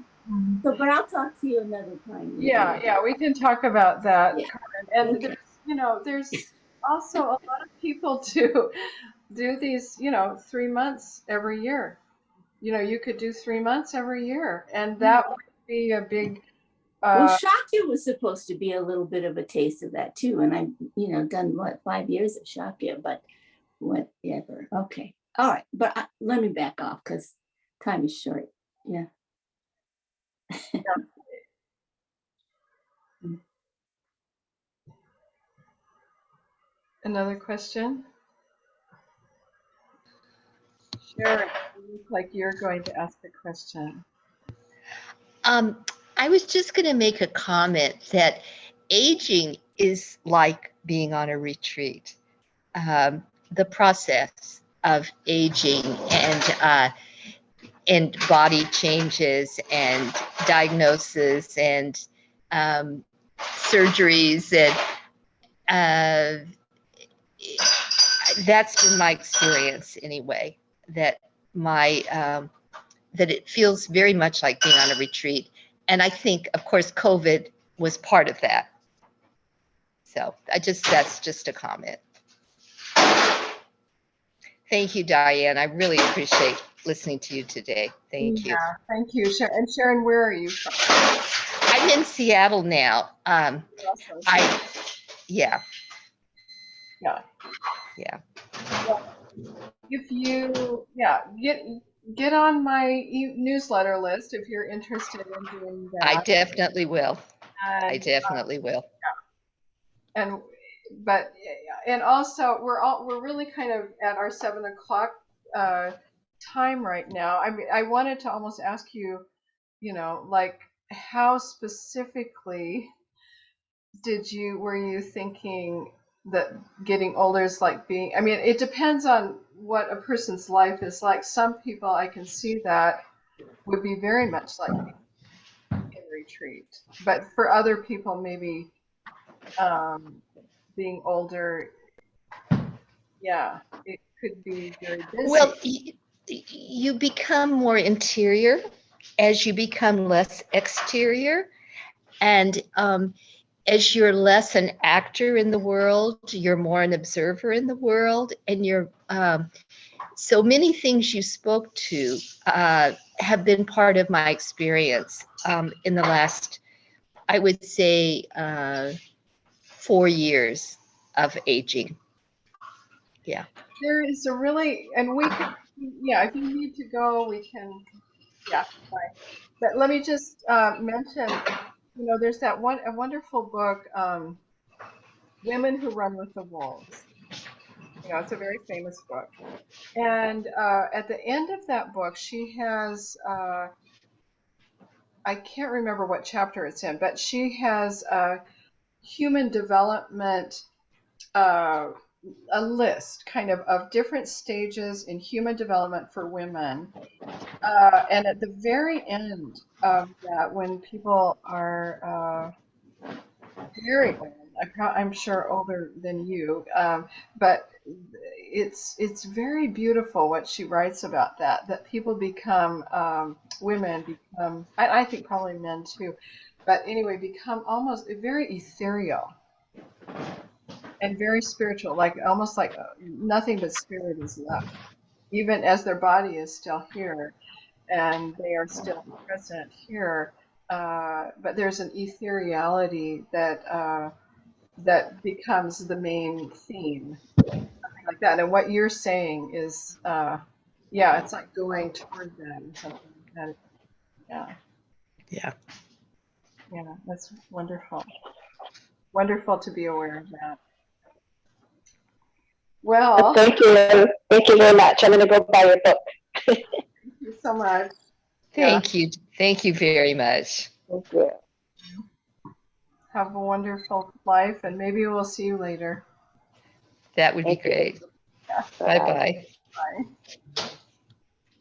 So, but I'll talk to you another time. Yeah, we can talk about that. Yeah. And Okay. there's also a lot of people do these, 3 months every year. You could do 3 months every year, and that would be a big. Well, Shakya was supposed to be a little bit of a taste of that too, and I've, done 5 years at Shakya, but whatever. Okay, all right, but let me back off because time is short. Yeah. Another question? Sharon, you look like you're going to ask a question. I was just going to make a comment that aging is like being on a retreat. The process of aging and body changes and diagnosis and surgeries, and that's been my experience anyway. That that it feels very much like being on a retreat. And I think, of course, COVID was part of that. So that's just a comment. Thank you, Diane. I really appreciate listening to you today. Thank you. Thank you, Sharon. And Sharon, where are you from? I'm in Seattle now. Yeah. Well, if you, get on my newsletter list if you're interested in doing that. I definitely will. And also we're really kind of at our 7 o'clock time right now. I mean, I wanted to almost ask you, like, how specifically were you thinking that getting older is like being, I mean, it depends on what a person's life is like. Some people, I can see that would be very much like being in retreat, but for other people, maybe being older, it could be very busy. Well, you become more interior as you become less exterior, and as you're less an actor in the world, you're more an observer in the world, and you're so many things you spoke to have been part of my experience in the last, I would say, 4 years of aging. Yeah. There is a really, and we can, if you need to go, we can, fine. But let me just mention, there's a wonderful book, Women Who Run with the Wolves. It's a very famous book. And at the end of that book, she has, I can't remember what chapter it's in, but she has human development, a list kind of different stages in human development for women. And at the very end of that, when people are very old, I'm sure older than you, but it's very beautiful what she writes about that people become, women become, I think probably men too, but anyway, become almost very ethereal and very spiritual, like almost like nothing but spirit is left, even as their body is still here and they are still present here. But there's an ethereality that becomes the main theme like that. And what you're saying is, yeah, it's like going toward that or something like that. Yeah. Yeah. Yeah, that's wonderful. Wonderful to be aware of that. Well, Thank you. Thank you very much. I'm going to go buy your book. thank you so much. Thank you. Thank you very much. Thank you. Have a wonderful life, and maybe we'll see you later. That would be Thank you. great. Yeah. Bye-bye. Bye.